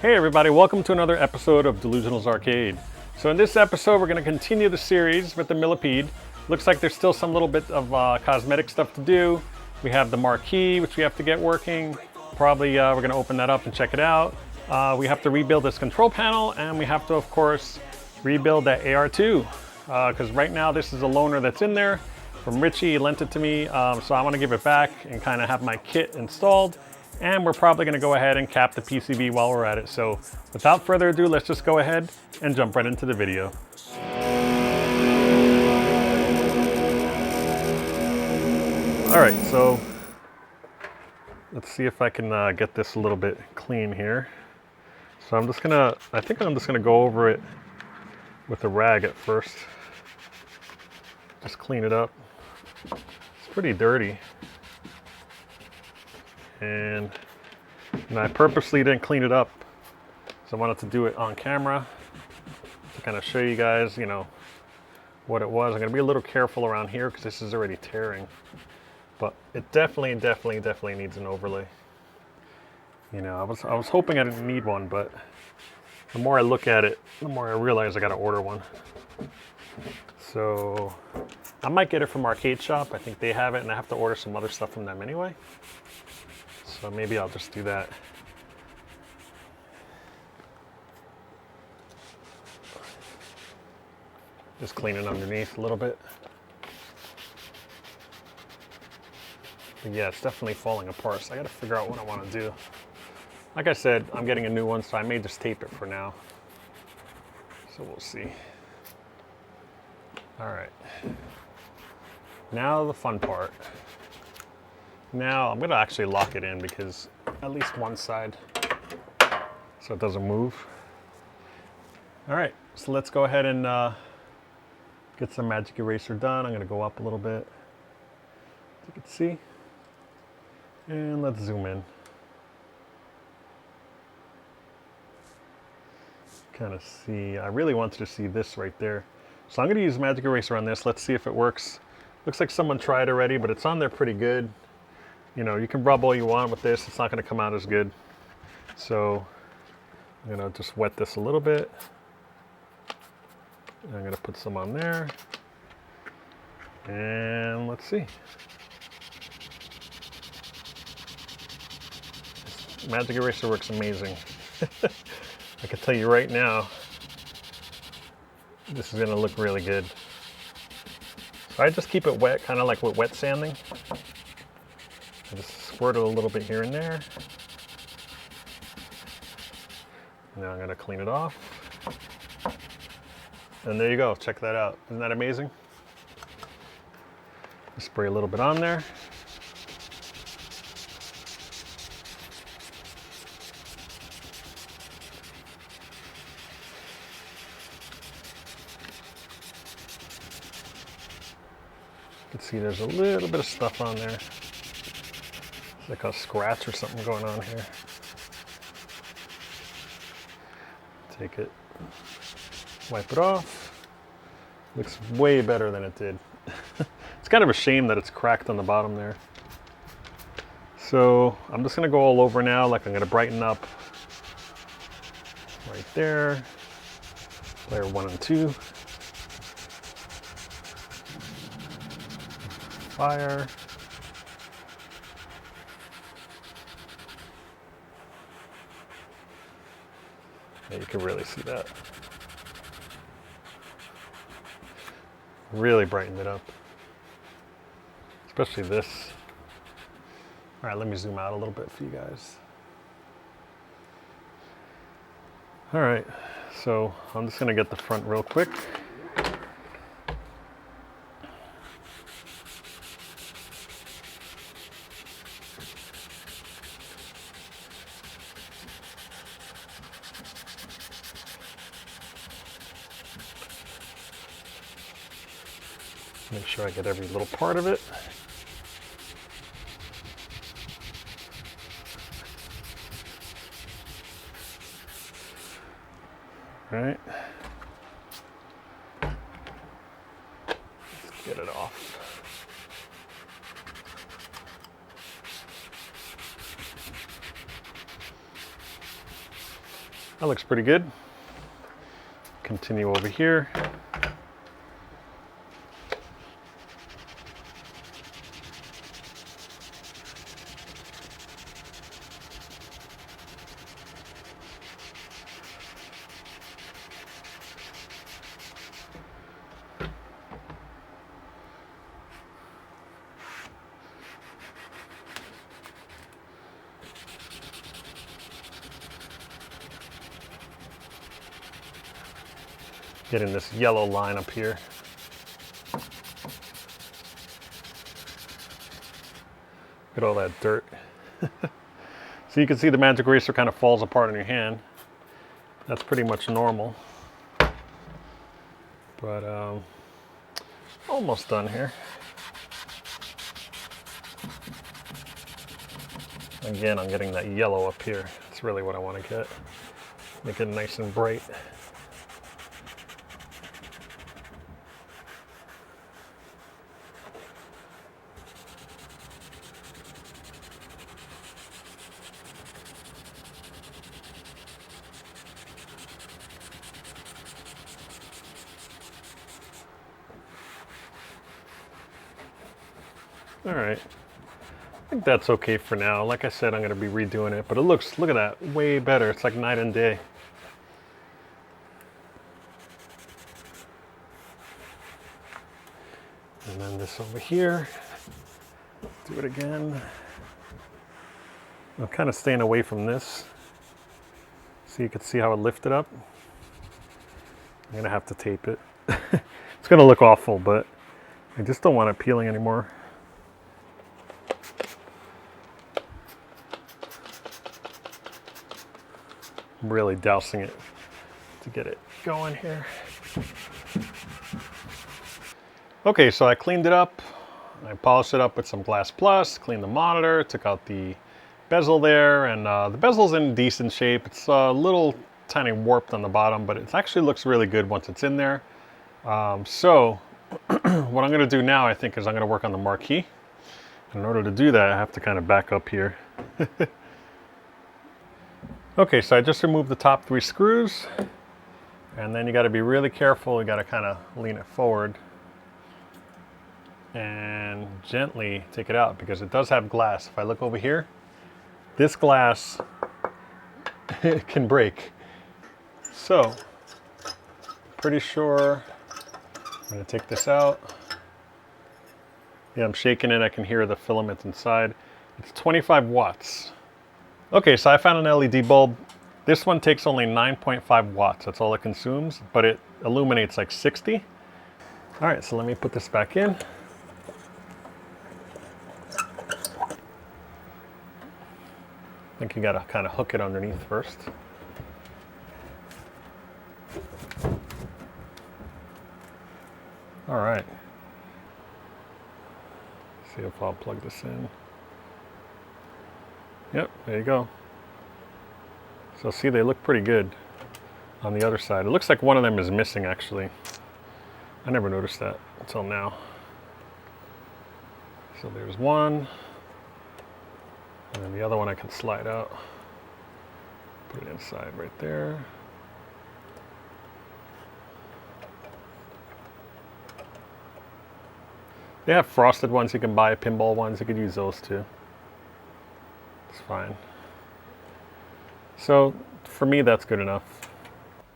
Hey everybody, welcome to another episode of DeLuSioNaL's Arcade. So in this episode, we're going to continue the series with the Millipede. Looks like there's still some little bit of cosmetic stuff to do. We have the Marquee, which we have to get working. Probably we're going to open that up and check it out. We have to rebuild this control panel, and we have to, of course, rebuild that AR-II. Because right now this is a loaner that's in there from Richie. He lent it to me, so I want to give it back and kind of have my kit installed. And we're probably going to go ahead and cap the PCB while we're at it. So without further ado, let's just go ahead and jump right into the video. All right, so let's see if I can get this a little bit clean here. So I think I'm just gonna go over it with a rag at first. Just clean it up. It's pretty dirty. And I purposely didn't clean it up, so I wanted to do it on camera to kind of show you guys, you know, what it was. I'm gonna be a little careful around here because this is already tearing, but it definitely needs an overlay. You know, I was hoping I didn't need one, but the more I look at it, the more I realize I gotta order one. So I might get it from Arcade Shop. I think they have it, and I have to order some other stuff from them anyway. So maybe I'll just do that. Just clean it underneath a little bit. But yeah, it's definitely falling apart, so I gotta figure out what I wanna do. Like I said, I'm getting a new one, so I may just tape it for now. So we'll see. All right. Now the fun part. Now I'm gonna actually lock it in because at least one side, so it doesn't move. All right, so let's go ahead and get some magic eraser done. I'm gonna go up a little bit, as you can see, and let's zoom in. Kind of see, I really wanted to see this right there. So I'm gonna use magic eraser on this. Let's see if it works. Looks like someone tried already, but it's on there pretty good. You know, you can rub all you want with this, it's not going to come out as good. So, I'm going to just wet this a little bit. I'm going to put some on there. And let's see. This magic eraser works amazing. I can tell you right now, this is going to look really good. So I just keep it wet, kind of like with wet sanding. I just squirt it a little bit here and there. Now I'm going to clean it off. And there you go, check that out. Isn't that amazing? Spray a little bit on there. You can see there's a little bit of stuff on there. Like a scratch or something going on here. Take it, wipe it off. Looks way better than it did. It's kind of a shame that it's cracked on the bottom there. So I'm just gonna go all over now, like I'm gonna brighten up right there. Layer 1 and 2. Fire. Yeah, you can really see that. Really brightened it up. Especially this. All right, let me zoom out a little bit for you guys. All right, so I'm just gonna get the front real quick. Make sure I get every little part of it. All right. Let's get it off. That looks pretty good. Continue over here. Getting this yellow line up here. Look at all that dirt. So you can see the magic eraser kind of falls apart in your hand. That's pretty much normal. But almost done here. Again, I'm getting that yellow up here. That's really what I want to get. Make it nice and bright. All right, I think that's okay for now. Like I said, I'm gonna be redoing it, but it looks, look at that, way better. It's like night and day. And then this over here, do it again. I'm kind of staying away from this, so you can see how it lifted up. I'm gonna have to tape it. It's gonna look awful, but I just don't want it peeling anymore. I'm really dousing it to get it going here. Okay, so I cleaned it up. I polished it up with some Glass Plus, cleaned the monitor, took out the bezel there, and the bezel's in decent shape. It's a little tiny warped on the bottom, but it actually looks really good once it's in there. So what I'm gonna do now, I think, is I'm gonna work on the Marquee. In order to do that, I have to kind of back up here. Okay, so I just removed the top 3 screws, and then you got to be really careful. You got to kind of lean it forward and gently take it out because it does have glass. If I look over here, this glass can break. So, pretty sure I'm going to take this out. Yeah, I'm shaking it. I can hear the filament inside. It's 25 watts. Okay, so I found an LED bulb. This one takes only 9.5 watts. That's all it consumes, but it illuminates like 60. All right, so let me put this back in. I think you gotta kind of hook it underneath first. All right. See if I'll plug this in. Yep, there you go. So see, they look pretty good on the other side. It looks like one of them is missing, actually. I never noticed that until now. So there's one. And then the other one I can slide out. Put it inside right there. They have frosted ones you can buy, pinball ones. You could use those too. It's fine. So for me, that's good enough.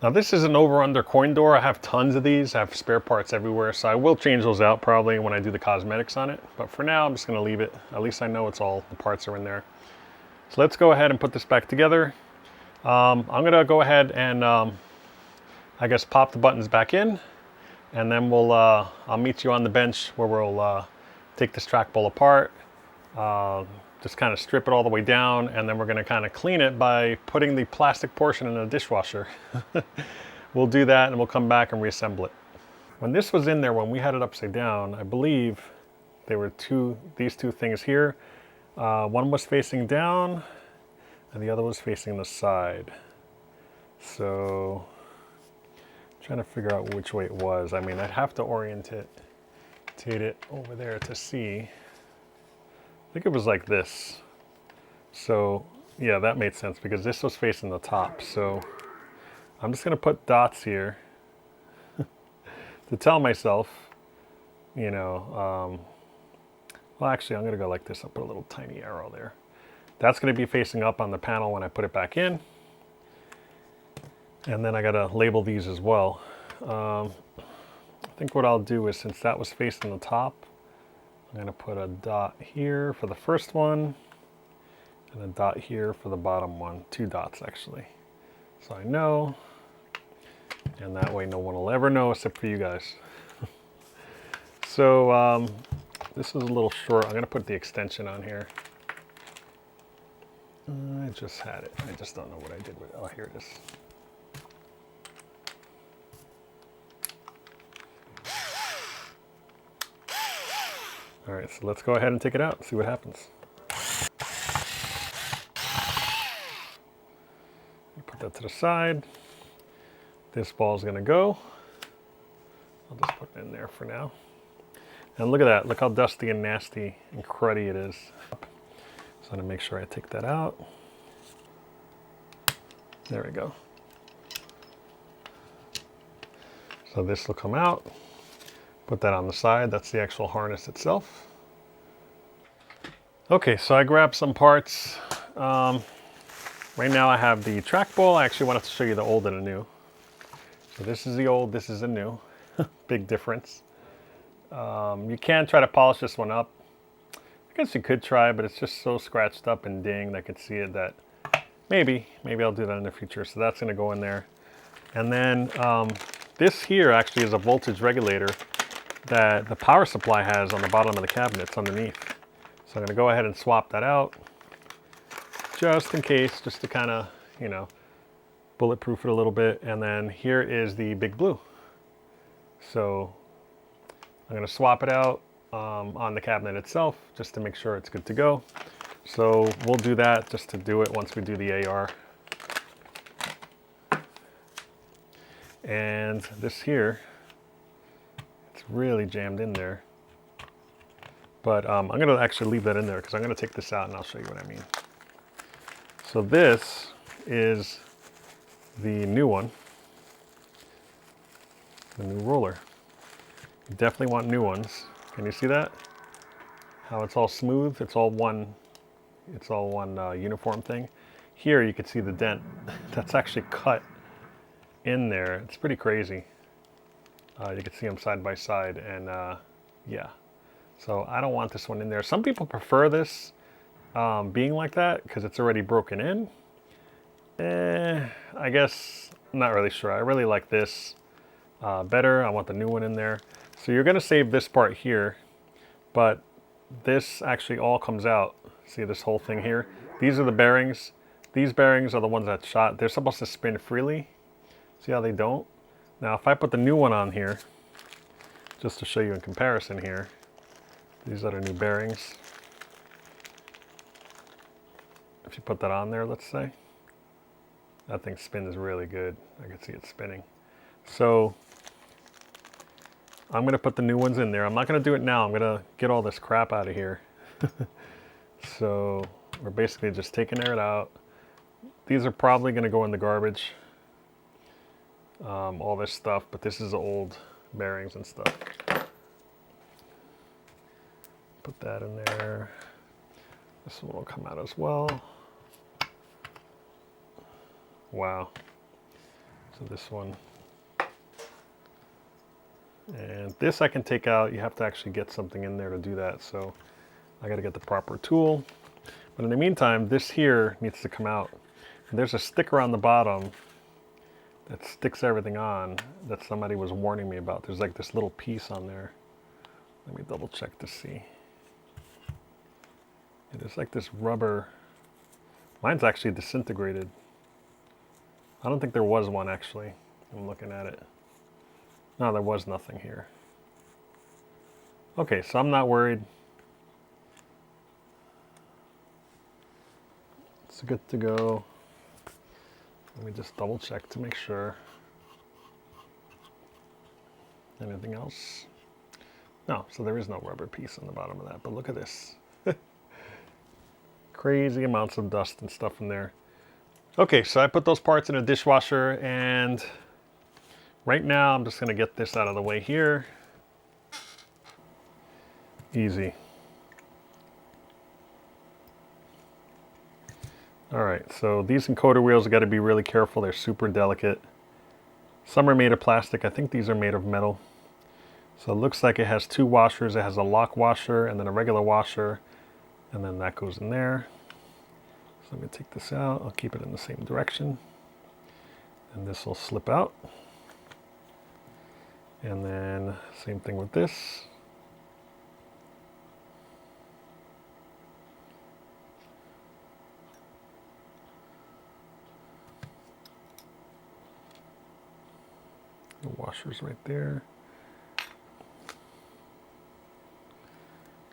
Now this is an over-under coin door. I have tons of these. I have spare parts everywhere, so I will change those out probably when I do the cosmetics on it. But for now, I'm just gonna leave it. At least I know it's all, the parts are in there. So let's go ahead and put this back together. I'm gonna go ahead and I guess pop the buttons back in, and then we'll I'll meet you on the bench where we'll take this trackball apart. Just kind of strip it all the way down, and then we're going to kind of clean it by putting the plastic portion in a dishwasher. We'll do that and we'll come back and reassemble it. When this was in there, when we had it upside down, I believe there were these two things here. One was facing down and the other was facing the side. So I'm trying to figure out which way it was. I mean, I'd have to orientate it over there to see. I think it was like this. So yeah, that made sense because this was facing the top. So I'm just going to put dots here to tell myself, you know, well, actually, I'm going to go like this. I'll put a little tiny arrow there. That's going to be facing up on the panel when I put it back in. And then I got to label these as well. I think what I'll do is, since that was facing the top, I'm going to put a dot here for the first one and a dot here for the bottom one. 2 dots, actually. So I know, and that way no one will ever know except for you guys. So this is a little short. I'm going to put the extension on here. I just had it. I just don't know what I did with it. Oh, here it is. All right, so let's go ahead and take it out and see what happens. Put that to the side. This ball is going to go. I'll just put it in there for now. And look at that. Look how dusty and nasty and cruddy it is. So I'm going to make sure I take that out. There we go. So this will come out. Put that on the side. That's the actual harness itself. Okay, so I grabbed some parts. Right now I have the trackball. I actually wanted to show you the old and the new. So this is the old, this is the new. Big difference. You can try to polish this one up. I guess you could try, but it's just so scratched up and dinged I could see it that maybe I'll do that in the future. So that's gonna go in there. And then this here actually is a voltage regulator that the power supply has on the bottom of the cabinet. It's underneath. So I'm going to go ahead and swap that out just in case, just to kind of, you know, bulletproof it a little bit. And then here is the big blue. So I'm going to swap it out on the cabinet itself just to make sure it's good to go. So we'll do that just to do it once we do the AR. And this here, it's really jammed in there. But I'm going to actually leave that in there because I'm going to take this out and I'll show you what I mean. So this is the new one, the new roller. You definitely want new ones. Can you see that? How it's all smooth. It's all one uniform thing. Here you can see the dent. That's actually cut in there. It's pretty crazy. You can see them side by side, and yeah. So I don't want this one in there. Some people prefer this being like that because it's already broken in. I guess I'm not really sure. I really like this better. I want the new one in there. So you're going to save this part here, but this actually all comes out. See this whole thing here? These are the bearings. These bearings are the ones that shot. They're supposed to spin freely. See how they don't? Now if I put the new one on here, just to show you in comparison here, these are the new bearings. If you put that on there, let's say, that thing spins really good. I can see it spinning. So I'm going to put the new ones in there. I'm not going to do it now. I'm going to get all this crap out of here. So we're basically just taking it out. These are probably going to go in the garbage. All this stuff, but this is old bearings and stuff. Put that in there. This one will come out as well. Wow. So this one. And this I can take out. You have to actually get something in there to do that. So I got to get the proper tool. But in the meantime, this here needs to come out. And there's a sticker on the bottom that sticks everything on that somebody was warning me about. There's like this little piece on there. Let me double check to see. It is like this rubber. Mine's actually disintegrated. I don't think there was one actually. I'm looking at it. No, there was nothing here. Okay, so I'm not worried. It's good to go. Let me just double check to make sure. Anything else? No, so there is no rubber piece on the bottom of that, but look at this. Crazy amounts of dust and stuff in there. Okay, so I put those parts in a dishwasher, and right now I'm just gonna get this out of the way here. Easy. All right, so these encoder wheels got to be really careful. They're super delicate. Some are made of plastic. I think these are made of metal. So it looks like it has two washers. It has a lock washer and then a regular washer, and then that goes in there. So let me take this out. I'll keep it in the same direction. And this will slip out. And then same thing with this. The washer's right there.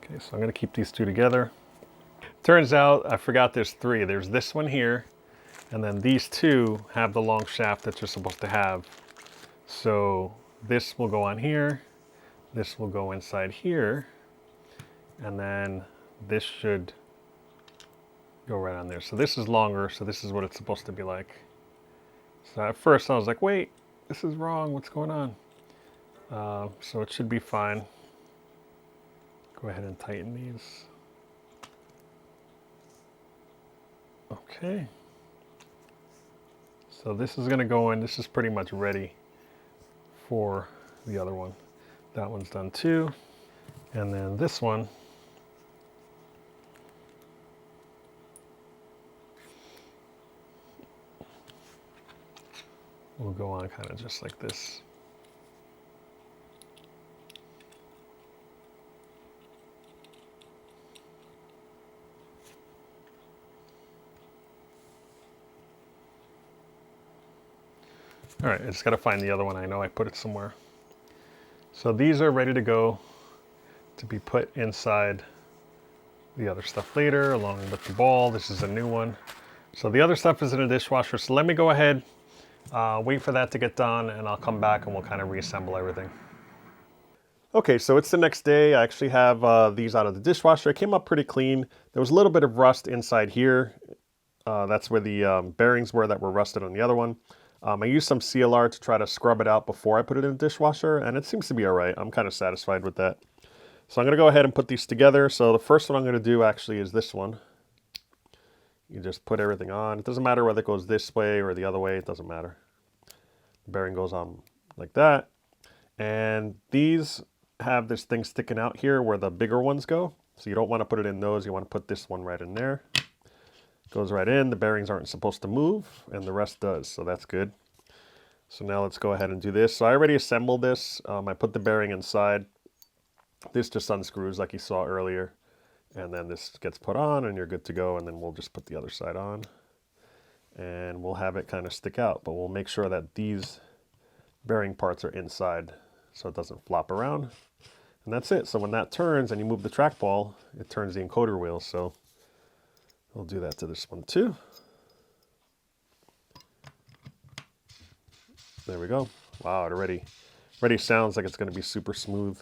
Okay, so I'm gonna keep these two together. Turns out I forgot there's three. There's this one here, and then these two have the long shaft that you're supposed to have. So this will go on here, this will go inside here, and then this should go right on there. So this is longer, so this is what it's supposed to be like. So at first I was like, wait, this is wrong, what's going on? So it should be fine. Go ahead and tighten these. Okay. So this is gonna go in, this is pretty much ready for the other one. That one's done too. And then this one, will go on kind of just like this. All right, I just gotta find the other one. I know I put it somewhere. So these are ready to go to be put inside the other stuff later, along with the ball. This is a new one. So the other stuff is in a dishwasher. So let me go ahead, wait for that to get done, and I'll come back and we'll kind of reassemble everything. Okay, so it's the next day. I actually have these out of the dishwasher. It came up pretty clean. There was a little bit of rust inside here. That's where the bearings were that were rusted on the other one. I used some CLR to try to scrub it out before I put it in the dishwasher, and it seems to be all right. I'm kind of satisfied with that. So I'm going to go ahead and put these together. So the first one I'm going to do actually is this one. You just put everything on. It doesn't matter whether it goes this way or the other way. It doesn't matter. The bearing goes on like that. And these have this thing sticking out here where the bigger ones go. So you don't want to put it in those. You want to put this one right in there. Goes right in. The bearings aren't supposed to move, and the rest does, so that's good. So now let's go ahead and do this. So I already assembled this. I put the bearing inside. This just unscrews like you saw earlier, and then this gets put on and you're good to go, and then we'll just put the other side on and we'll have it kind of stick out, but we'll make sure that these bearing parts are inside so it doesn't flop around. And that's it. So when that turns and you move the trackball, it turns the encoder wheel. So we'll do that to this one too. There we go. Wow, it already sounds like it's going to be super smooth.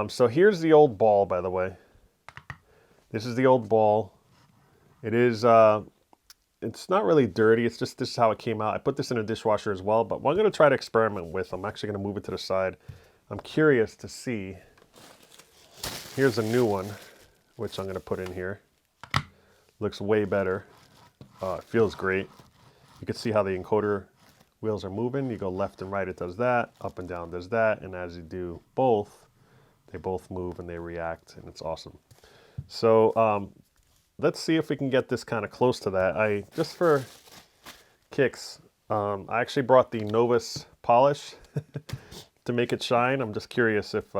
So here's the old ball, by the way. This is the old ball. It is, it's not really dirty. It's just, this is how it came out. I put this in a dishwasher as well, but what I'm going to try to experiment with, I'm actually going to move it to the side. I'm curious to see. Here's a new one, which I'm going to put in here. Looks way better. It feels great. You can see how the encoder wheels are moving. You go left and right, it does that. Up and down does that. And as you do both, they both move and they react, and it's awesome. So let's see if we can get this kind of close to that. Just for kicks, I actually brought the Novus polish to make it shine. I'm just curious if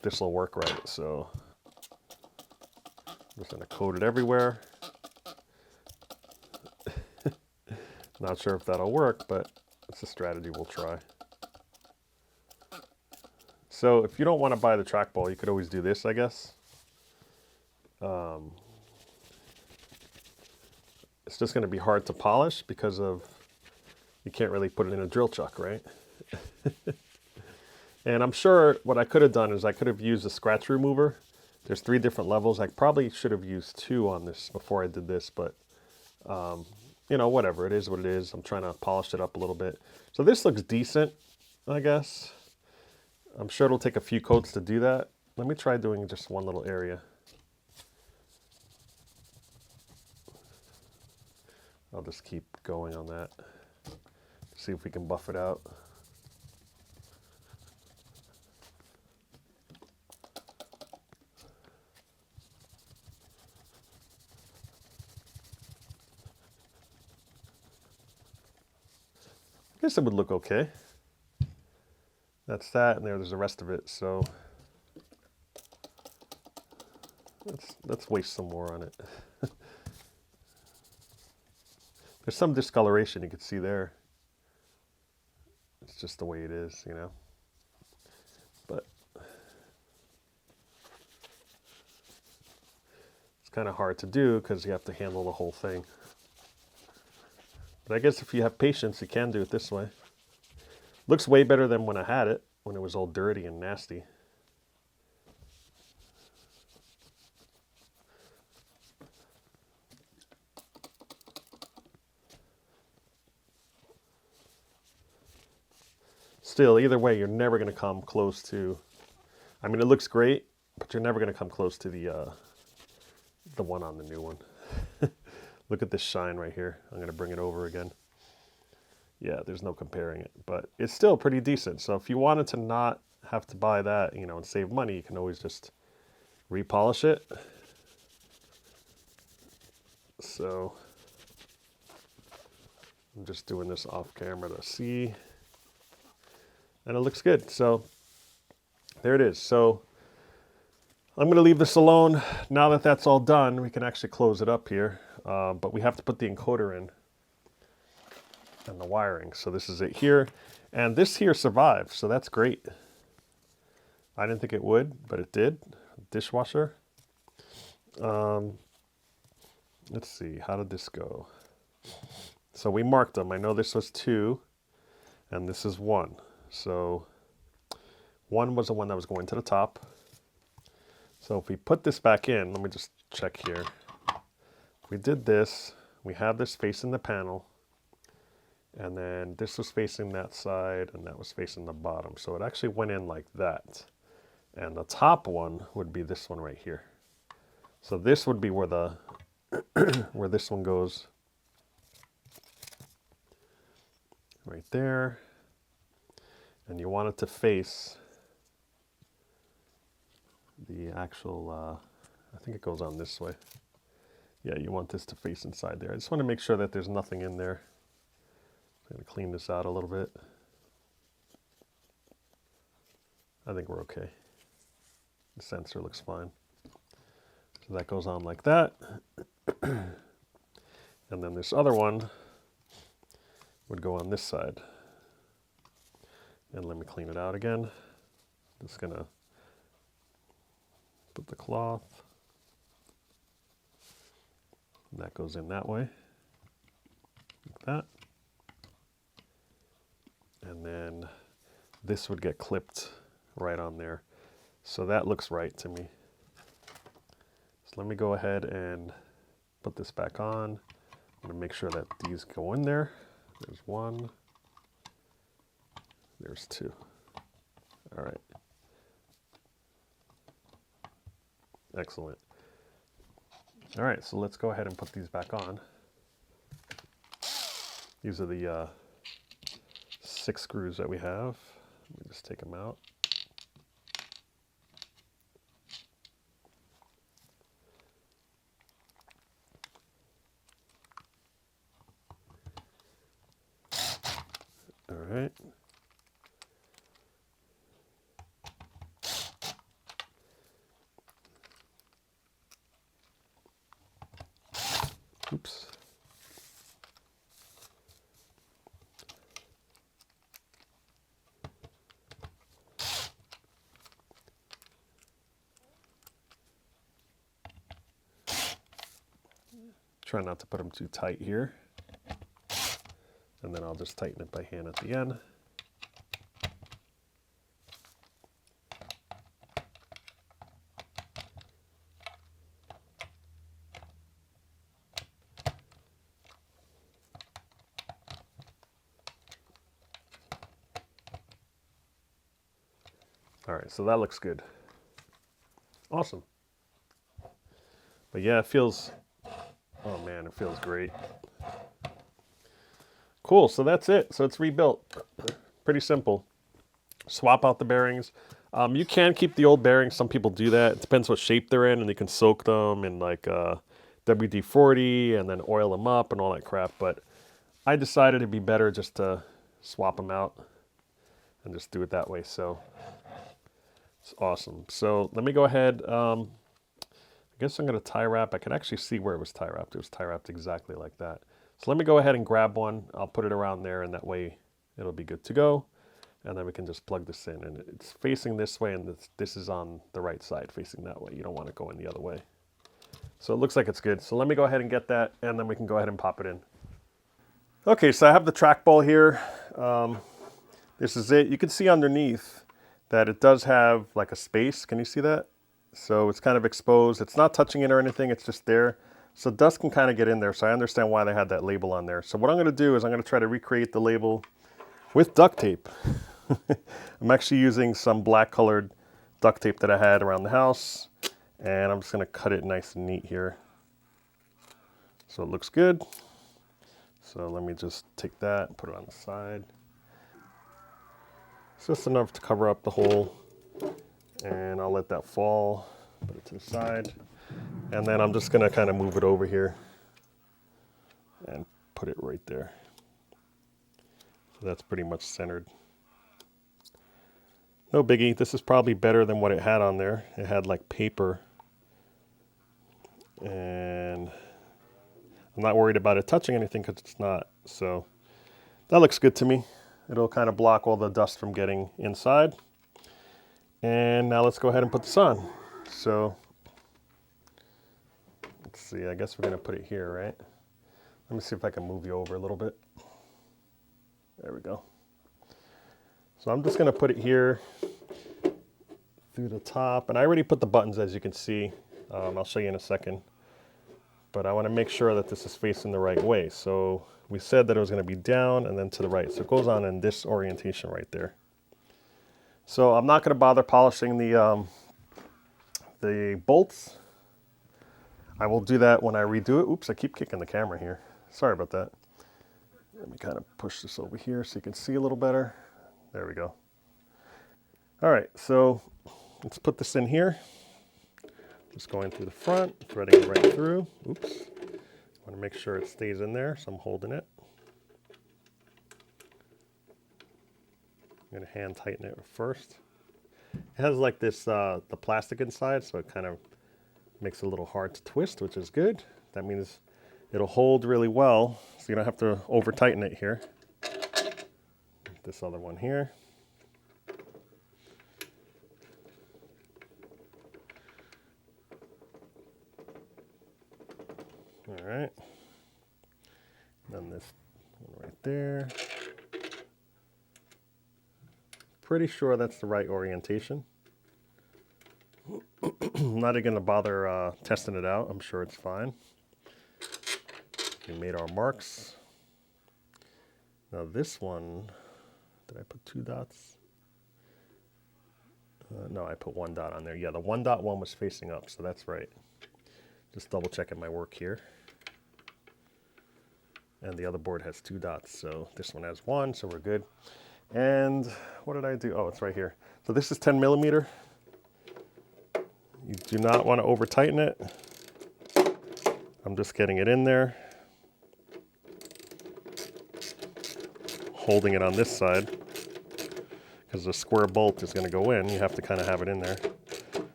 this will work right. So I'm just gonna coat it everywhere. Not sure if that'll work, but it's a strategy we'll try. So if you don't want to buy the trackball, you could always do this, I guess. It's just going to be hard to polish because of, you can't really put it in a drill chuck, right? And I'm sure what I could have done is I could have used a scratch remover. There's 3 different levels. I probably should have used 2 on this before I did this, but You know, whatever, it is what it is. I'm trying to polish it up a little bit. So this looks decent, I guess. I'm sure it'll take a few coats to do that. Let me try doing just one little area. I'll just keep going on that. See if we can buff it out. I guess it would look okay. That's that, and there's the rest of it. So let's waste some more on it. There's some discoloration you can see there. It's just the way it is, you know. But it's kind of hard to do because you have to handle the whole thing. But I guess if you have patience, you can do it this way. Looks way better than when I had it, when it was all dirty and nasty. Still, either way, you're never going to come close to, I mean, it looks great, but you're never going to come close to the one on the new one. Look at this shine right here. I'm going to bring it over again. Yeah, there's no comparing it, but it's still pretty decent. So if you wanted to not have to buy that, you know, and save money, you can always just repolish it. So I'm just doing this off camera to see, and it looks good. So there it is. So I'm going to leave this alone. Now that that's all done, we can actually close it up here, but we have to put the encoder in and the wiring. So this is it here, and this here survived, so that's great. I didn't think it would, but it did. Dishwasher. Let's see, how did this go? So we marked them. I know this was 2 and this is 1. So 1 was the one that was going to the top. So if we put this back in, let me just check here. If we did this, we have this facing the panel, and then this was facing that side, and that was facing the bottom. So it actually went in like that. And the top one would be this one right here. So this would be where the where this one goes. Right there. And you want it to face the actual, I think it goes on this way. Yeah, you want this to face inside there. I just want to make sure that there's nothing in there. I'm going to clean this out a little bit. I think we're okay. The sensor looks fine. So that goes on like that. And then this other one would go on this side. And let me clean it out again. Just going to put the cloth. And that goes in that way. Like that. And then this would get clipped right on there. So that looks right to me. So let me go ahead and put this back on. I'm going to make sure that these go in there. There's 1. There's 2. All right. Excellent. All right, so let's go ahead and put these back on. These are the 6 screws that we have. Let me just take them out. All right. Oops. Try not to put them too tight here. And then I'll just tighten it by hand at the end. All right, so that looks good. Awesome. But yeah, it feels, oh man, it feels great. Cool, so that's it. So it's rebuilt. Pretty simple. Swap out the bearings. You can keep the old bearings. Some people do that. It depends what shape they're in, and they can soak them in like WD-40 and then oil them up and all that crap. But I decided it'd be better just to swap them out and just do it that way. So it's awesome. So let me go ahead. I guess I'm going to tie wrap. I can actually see where it was tie wrapped. It was tie wrapped exactly like that. So let me go ahead and grab one. I'll put it around there, and that way it'll be good to go. And then we can just plug this in. And it's facing this way, and this is on the right side, facing that way. You don't want it going the other way. So it looks like it's good. So let me go ahead and get that, and then we can go ahead and pop it in. Okay, so I have the trackball here. This is it. You can see underneath that it does have like a space. Can you see that? So it's kind of exposed. It's not touching it or anything. It's just there. So dust can kind of get in there. So I understand why they had that label on there. So what I'm going to do is I'm going to try to recreate the label with duct tape. I'm actually using some black colored duct tape that I had around the house. And I'm just going to cut it nice and neat here. So it looks good. So let me just take that and put it on the side. It's just enough to cover up the hole. And I'll let that fall, put it to the side. And then I'm just gonna kind of move it over here and put it right there. So that's pretty much centered. No biggie, this is probably better than what it had on there. It had like paper. And I'm not worried about it touching anything because it's not. So that looks good to me. It'll kind of block all the dust from getting inside. And now let's go ahead and put this on. So let's see, I guess we're gonna put it here, right? Let me see if I can move you over a little bit. There we go. So I'm just gonna put it here through the top. And I already put the buttons, as you can see. I'll show you in a second. But I wanna make sure that this is facing the right way. So we said that it was gonna be down and then to the right. So it goes on in this orientation right there. So I'm not gonna bother polishing the bolts. I will do that when I redo it. Oops, I keep kicking the camera here. Sorry about that. Let me kind of push this over here so you can see a little better. There we go. All right, so let's put this in here. Just going through the front, threading it right through. Oops. I want to make sure it stays in there, so I'm holding it. I'm going to hand tighten it first. It has like this, the plastic inside, so it kind of makes it a little hard to twist, which is good. That means it'll hold really well, so you don't have to over tighten it here. This other one here. All right. Then this one right there. Pretty sure that's the right orientation. I'm not even going to bother testing it out. I'm sure it's fine. We made our marks. Now this one, did I put 2 dots? No, I put 1 dot on there. Yeah, the 1 dot one was facing up, so that's right. Just double checking my work here. And the other board has 2 dots, so this one has 1, so we're good. And what did I do? Oh, it's right here. So this is 10 millimeter. You do not want to over tighten it. I'm just getting it in there. Holding it on this side. Because the square bolt is going to go in, you have to kind of have it in there.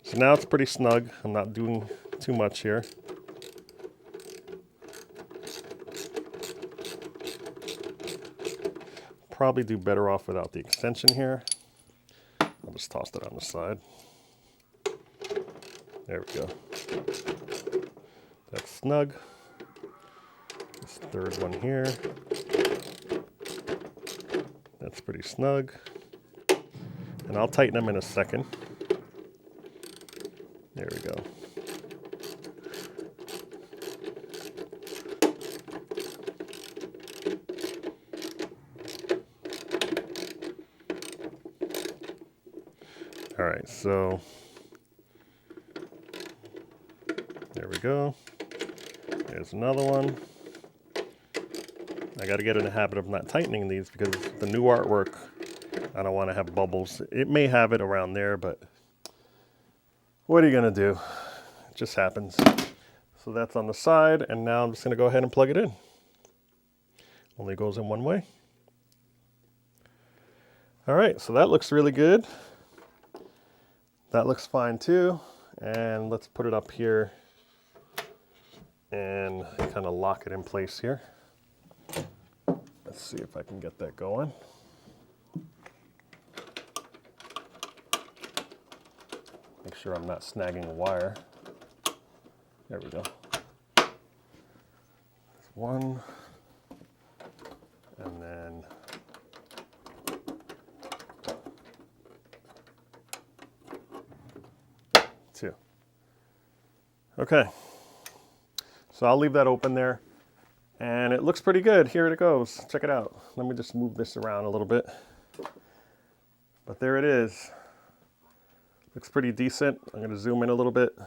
So now it's pretty snug. I'm not doing too much here. Probably do better off without the extension here. I'll just toss it on the side. There we go. That's snug. This third one here. That's pretty snug. And I'll tighten them in a second. There we go. All right, so there we go. There's another one. I got to get in the habit of not tightening these because the new artwork, I don't want to have bubbles. It may have it around there, but what are you going to do? It just happens. So that's on the side, and now I'm just going to go ahead and plug it in. Only goes in one way. All right, so that looks really good. That looks fine too. And let's put it up here and kind of lock it in place here. Let's see if I can get that going. Make sure I'm not snagging a wire. There we go. There's one. And then two. Okay. So I'll leave that open there. And it looks pretty good. Here it goes. Check it out. Let me just move this around a little bit. But there it is. Looks pretty decent. I'm going to zoom in a little bit.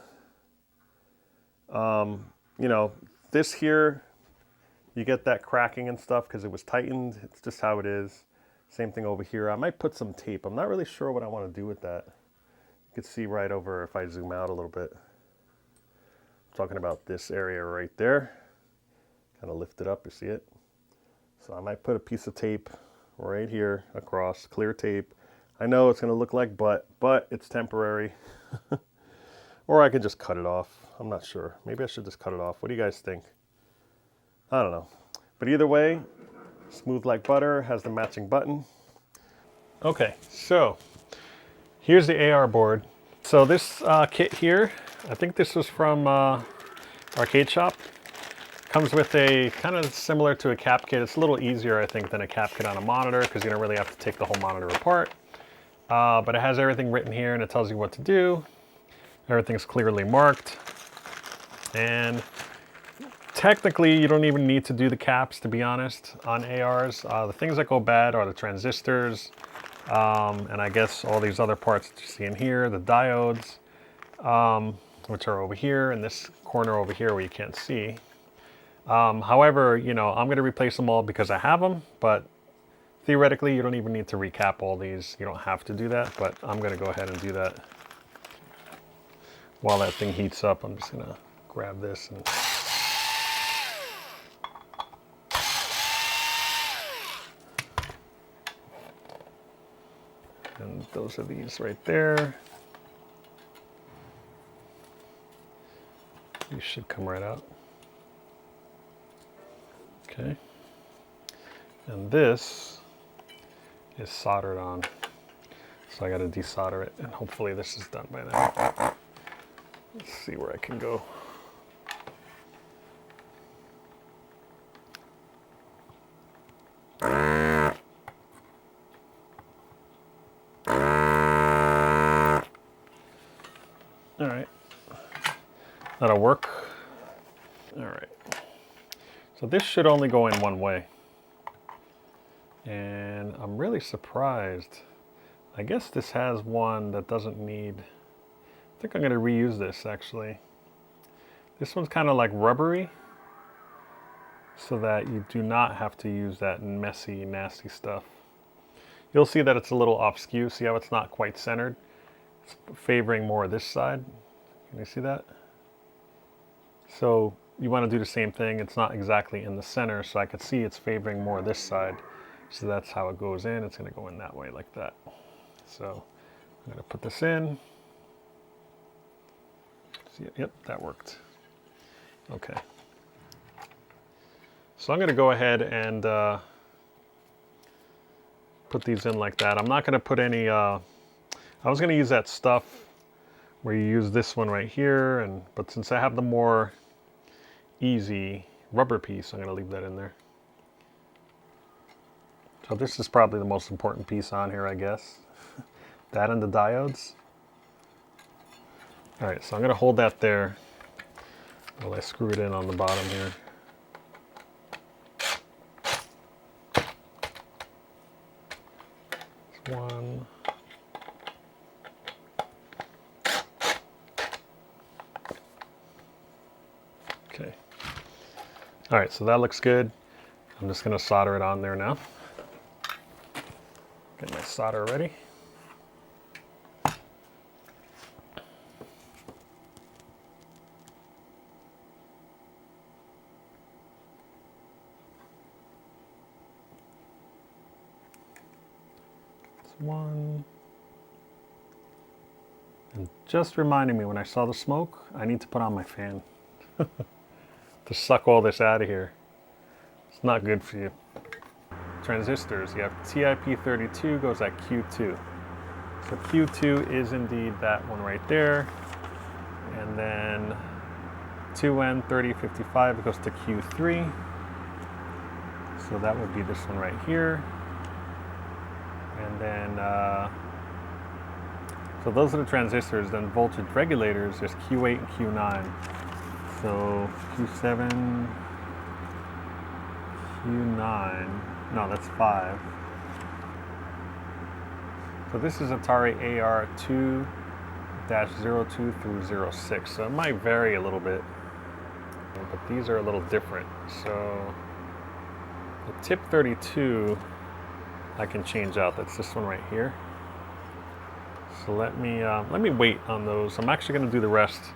You know, this here, you get that cracking and stuff because it was tightened. It's just how it is. Same thing over here. I might put some tape. I'm not really sure what I want to do with that. You can see right over if I zoom out a little bit. I'm talking about this area right there. Kind of lift it up, you see it? So I might put a piece of tape right here across, clear tape. I know it's going to look like butt, but it's temporary. Or I could just cut it off. I'm not sure. Maybe I should just cut it off. What do you guys think? I don't know. But either way, smooth like butter, has the matching button. Okay, so here's the AR board. So this kit here, I think this was from Arcade Shop. Comes with a kind of similar to a cap kit. It's a little easier, I think, than a cap kit on a monitor because you don't really have to take the whole monitor apart. But it has everything written here and it tells you what to do. Everything's clearly marked. And technically, you don't even need to do the caps, to be honest, on ARs. The things that go bad are the transistors, and I guess all these other parts that you see in here, the diodes, which are over here in this corner over here where you can't see. However, you know, I'm going to replace them all because I have them, but theoretically, you don't even need to recap all these. You don't have to do that, but I'm going to go ahead and do that. While that thing heats up, I'm just going to grab this and those are these right there. These should come right out. Okay. And this is soldered on. So I got to desolder it, and hopefully this is done by now. Let's see where I can go. All right. That'll work. All right. So this should only go in one way. And I'm really surprised. I guess this has one that doesn't need, I think I'm going to reuse this actually. This one's kind of like rubbery, so that you do not have to use that messy, nasty stuff. You'll see that it's a little off skew. See how it's not quite centered? It's favoring more this side. Can you see that? So you want to do the same thing. It's not exactly in the center, so I could see it's favoring more this side. So that's how it goes in. It's going to go in that way like that. So I'm going to put this in. See it? Yep, that worked. Okay. So I'm going to go ahead and put these in like that. I'm not going to put any, I was going to use that stuff where you use this one right here, but since I have the more easy rubber piece, I'm going to leave that in there. So this is probably the most important piece on here, I guess. That and the diodes. All right, so I'm going to hold that there while I screw it in on the bottom here. One. All right, so that looks good. I'm just gonna solder it on there now. Get my solder ready. One. And just reminding me when I saw the smoke, I need to put on my fan to suck all this out of here. It's not good for you. Transistors, you have TIP32 goes at Q2. So Q2 is indeed that one right there. And then 2N3055 goes to Q3. So that would be this one right here. And then, so those are the transistors. Then voltage regulators, there's Q8 and Q9. So Q7, Q9, no, that's 5. So this is Atari AR-II-02 through 06. So it might vary a little bit, but these are a little different. So the tip 32, I can change out. That's this one right here. So let me wait on those. I'm actually going to do the rest,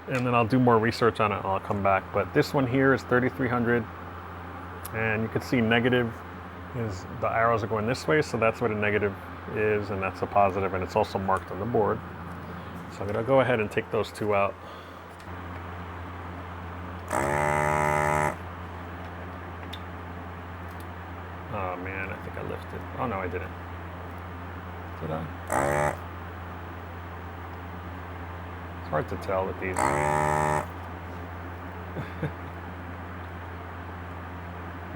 and then I'll do more research on it and I'll come back. But this one here is 3300, and you can see negative is the arrows are going this way, so that's what a negative is, and that's a positive, and it's also marked on the board. So I'm going to go ahead and take those two out. Oh man, I think I lifted. Oh no, I didn't. Did I? It's hard to tell with these.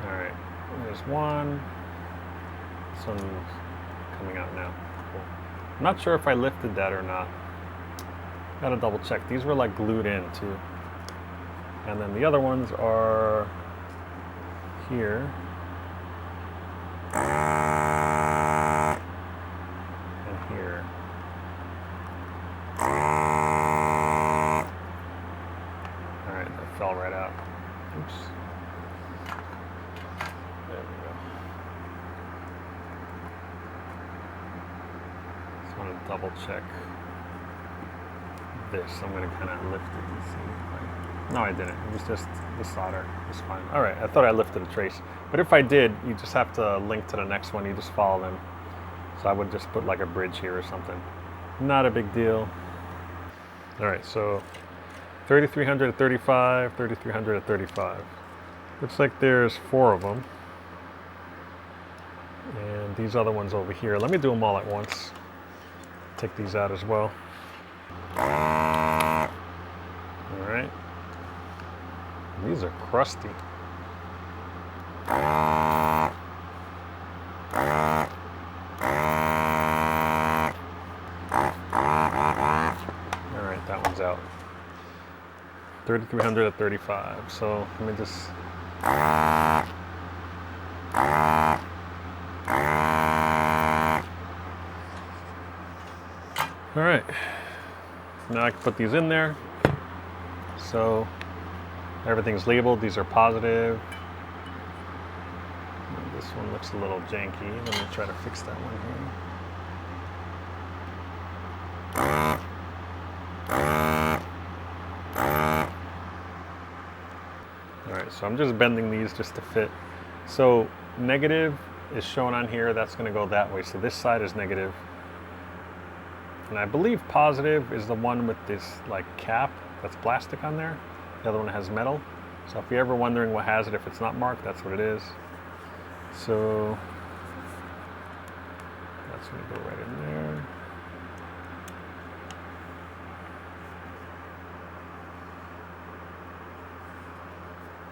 Alright, there's one. This one's coming out now. Cool. I'm not sure if I lifted that or not. Gotta double check. These were like glued in too. And then the other ones are here. And here. Alright, that fell right out. Oops. There we go. Just want to double check this. I'm going to kind of lift it and see. No, I didn't. It was just the solder. It's fine. All right, I thought I lifted a trace. But if I did, you just have to link to the next one. You just follow them. So I would just put like a bridge here or something. Not a big deal. All right, so 3300 at 35, 3300 at 35. Looks like there's 4 of them. And these other ones over here. Let me do them all at once. Take these out as well. All right. These are crusty. All right, that one's out. 3300 at 35. So let me just. All right. Now I can put these in there. So everything's labeled. These are positive. This one looks a little janky. Let me try to fix that one here. All right, so I'm just bending these just to fit. So negative is shown on here. That's going to go that way. So this side is negative. And I believe positive is the one with this like cap that's plastic on there. The other one has metal. So if you're ever wondering what has it, if it's not marked, that's what it is. So that's going to go right in there.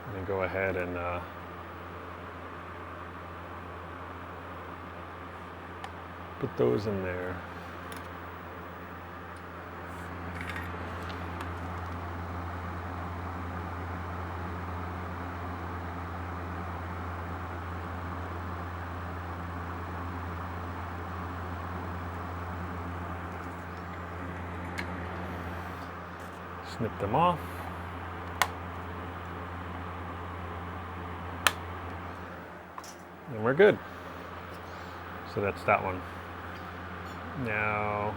I'm going to go ahead and put those in there. Snip them off. And we're good. So that's that one. Now,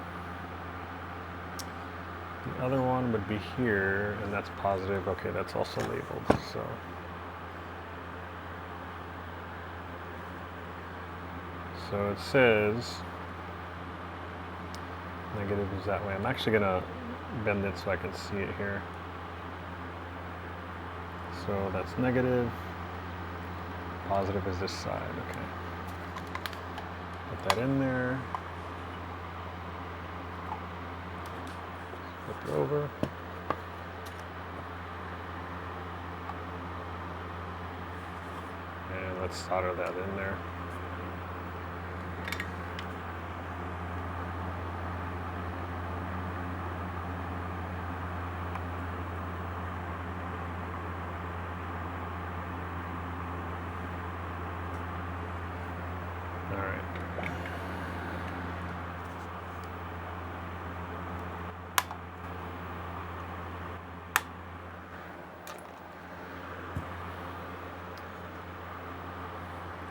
the other one would be here, and that's positive. Okay, that's also labeled, so it says negative is that way. I'm actually gonna bend it so I can see it here. So that's negative. Positive is this side, okay. Put that in there. Flip it over. And let's solder that in there.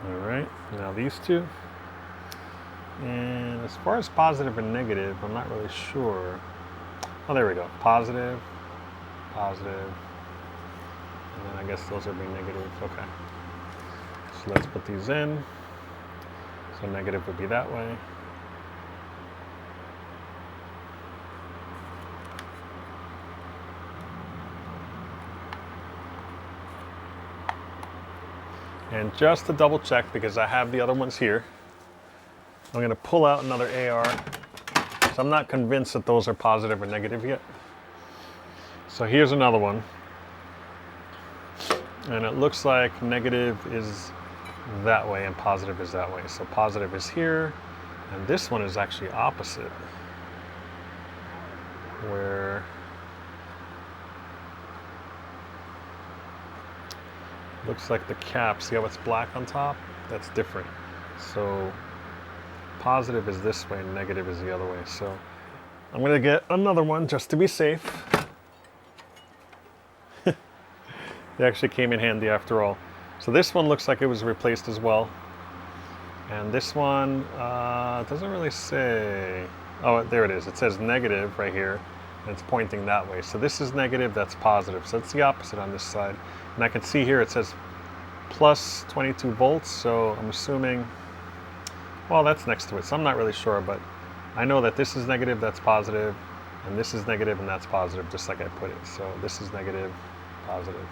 Alright, now these two. And as far as positive and negative, I'm not really sure. Oh, there we go. Positive, positive. And then I guess those are being negative. Okay. So let's put these in. So negative would be that way. And just to double check, because I have the other ones here, I'm going to pull out another AR. So I'm not convinced that those are positive or negative yet. So here's another one. And it looks like negative is that way and positive is that way. So positive is here, and this one is actually opposite. Where looks like the cap, see how it's black on top? That's different. So positive is this way and negative is the other way. So I'm gonna get another one just to be safe. They actually came in handy after all. So this one looks like it was replaced as well. And this one, it doesn't really say. Oh, there it is. It says negative right here, and it's pointing that way. So this is negative, that's positive. So it's the opposite on this side. And I can see here it says plus 22 volts, so I'm assuming, well, that's next to it, so I'm not really sure, but I know that this is negative, that's positive, and this is negative, and that's positive, just like I put it. So this is negative, positive.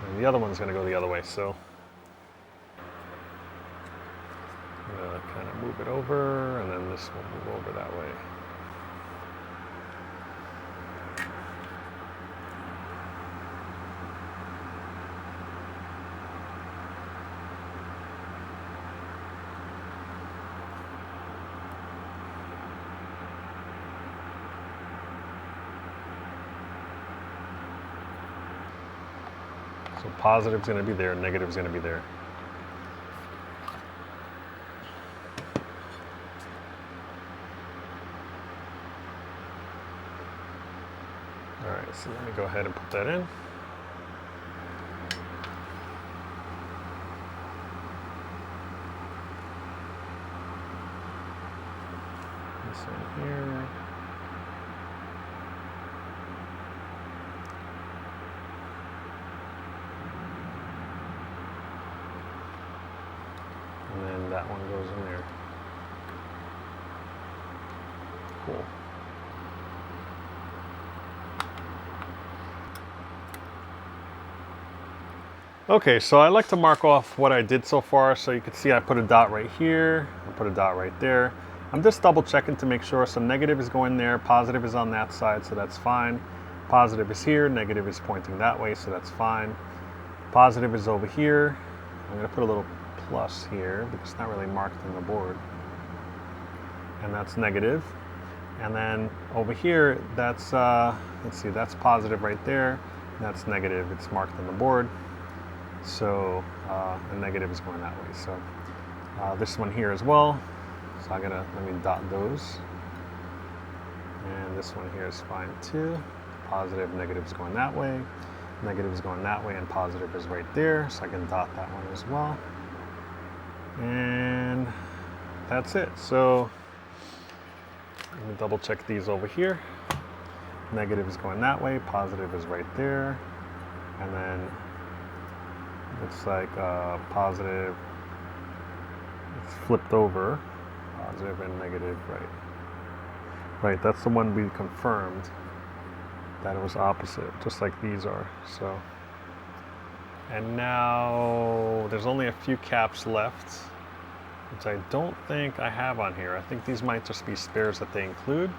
And the other one's going to go the other way, so I'm going to kind of move it over, and then this will move over that way. So positive's going to be there, negative's going to be there. All right, so let me go ahead and put that in. This in here. And then that one goes in there. Cool. Okay, so I like to mark off what I did so far. So you can see I put a dot right here, I put a dot right there. I'm just double checking to make sure. So negative is going there, positive is on that side, so that's fine. Positive is here, negative is pointing that way, so that's fine. Positive is over here. I'm gonna put a little plus here because it's not really marked on the board. And that's negative. And then over here, that's, let's see, that's positive right there. That's negative, it's marked on the board. So the negative is going that way. So this one here as well. So I'm gonna, let me dot those. And this one here is fine too. Positive, negative is going that way. Negative is going that way, and positive is right there. So I can dot that one as well. And that's it. So let me double check these over here. Negative is going that way, positive is right there. And then looks like positive, it's flipped over. Positive and negative, right. Right, that's the one we confirmed that it was opposite, just like these are, so. And now there's only a few caps left, which I don't think I have on here. I think these might just be spares that they include,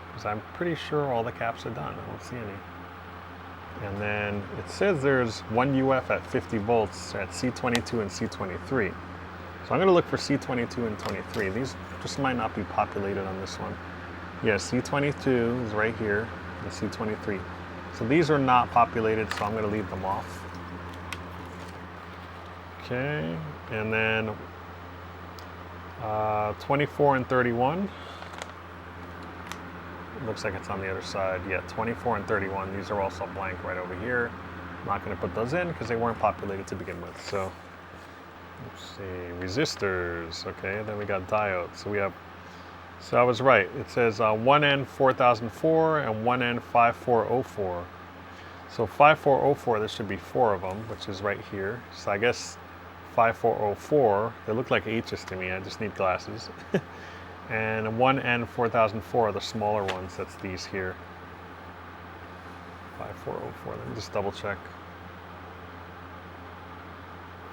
because I'm pretty sure all the caps are done. I don't see any. And then it says there's one UF at 50 volts at C22 and C23. So I'm gonna look for C22 and 23. These just might not be populated on this one. Yeah, C22 is right here, and C23. So these are not populated, so I'm gonna leave them off. Okay, and then 24 and 31. It looks like it's on the other side. Yeah, 24 and 31. These are also blank right over here. I'm not going to put those in because they weren't populated to begin with. So let's see, resistors. Okay, then we got diodes. So we have. So I was right. It says 1N4004 and 1N5404. So 5404. There should be 4 of them, which is right here. So I guess 5404. They look like H's to me. I just need glasses. And 1N4004 are the smaller ones. That's these here. 5404. Let me just double check.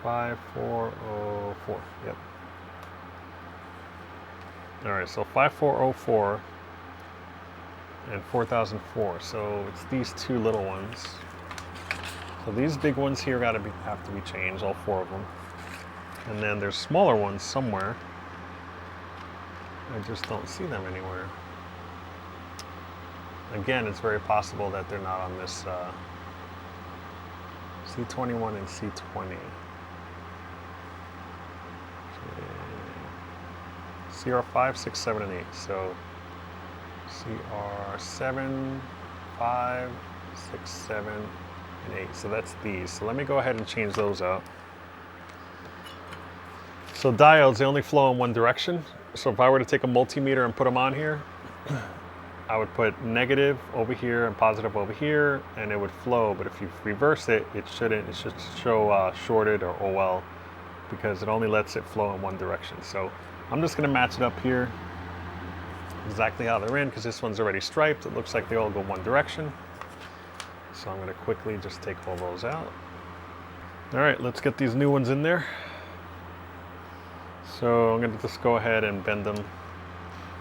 5404. Yep. All right. So 5404 and 4004. So it's these 2 little ones. So these big ones here have to be changed. All 4 of them. And then there's smaller ones somewhere. I just don't see them anywhere. Again, it's very possible that they're not on this C21 and C20. Okay. CR5, 6, 7, and 8. So CR7, 5, 6, 7, and 8. So that's these. So let me go ahead and change those out. So diodes, they only flow in one direction. So if I were to take a multimeter and put them on here, I would put negative over here and positive over here, and it would flow. But if you reverse it, it shouldn't. It should show shorted or OL, because it only lets it flow in one direction. So I'm just going to match it up here exactly how they're in, because this one's already striped. It looks like they all go one direction. So I'm going to quickly just take all those out. All right, let's get these new ones in there. So I'm going to just go ahead and bend them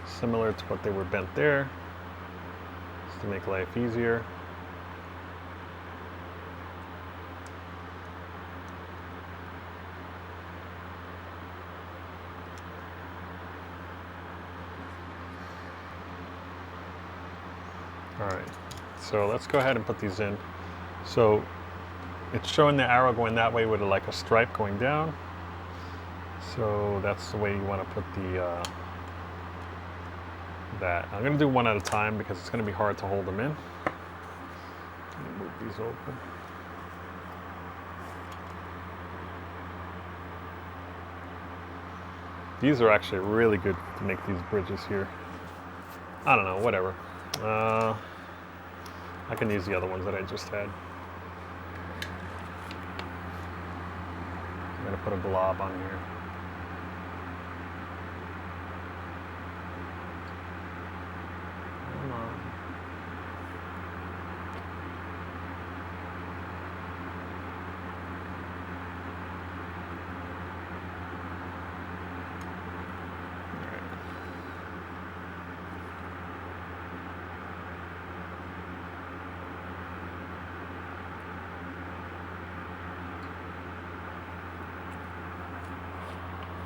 similar to what they were bent there, just to make life easier. All right, so let's go ahead and put these in. So it's showing the arrow going that way with like a stripe going down. So that's the way you want to put the that. I'm going to do one at a time because it's going to be hard to hold them in. Let me move these over. These are actually really good to make these bridges here. I don't know, whatever. I can use the other ones that I just had. I'm going to put a blob on here.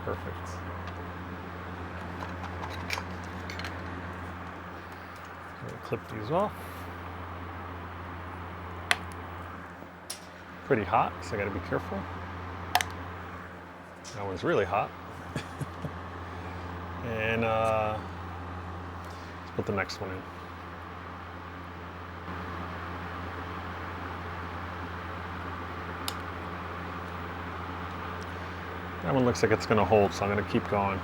Perfect. Clip these off. Pretty hot, so I gotta be careful. That one's really hot. And let's put the next one in. That one looks like it's going to hold, so I'm going to keep going.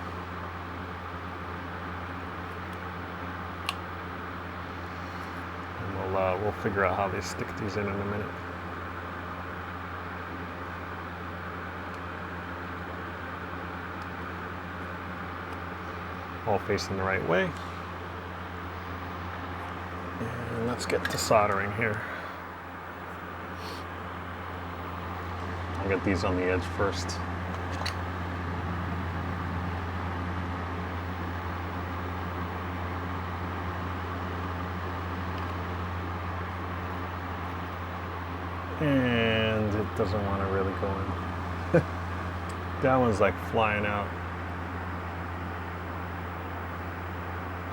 And we'll figure out how they stick these in a minute. All facing the right way. And let's get to soldering here. I'll get these on the edge first. And it doesn't want to really go in. That one's like flying out.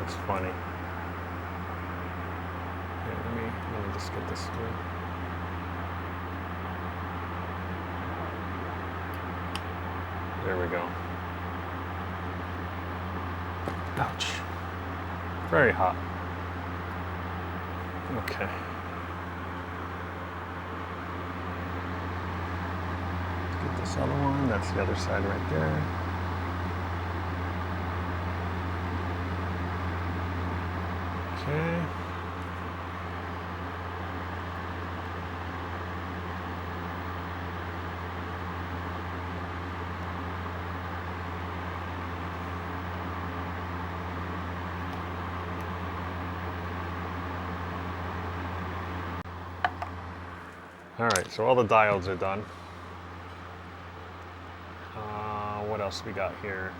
It's funny. Here, let me just get this through. There we go. Ouch. Very hot. Okay. Let's get this other one. That's the other side right there. Okay. All right, so all the diodes are done. What else we got here?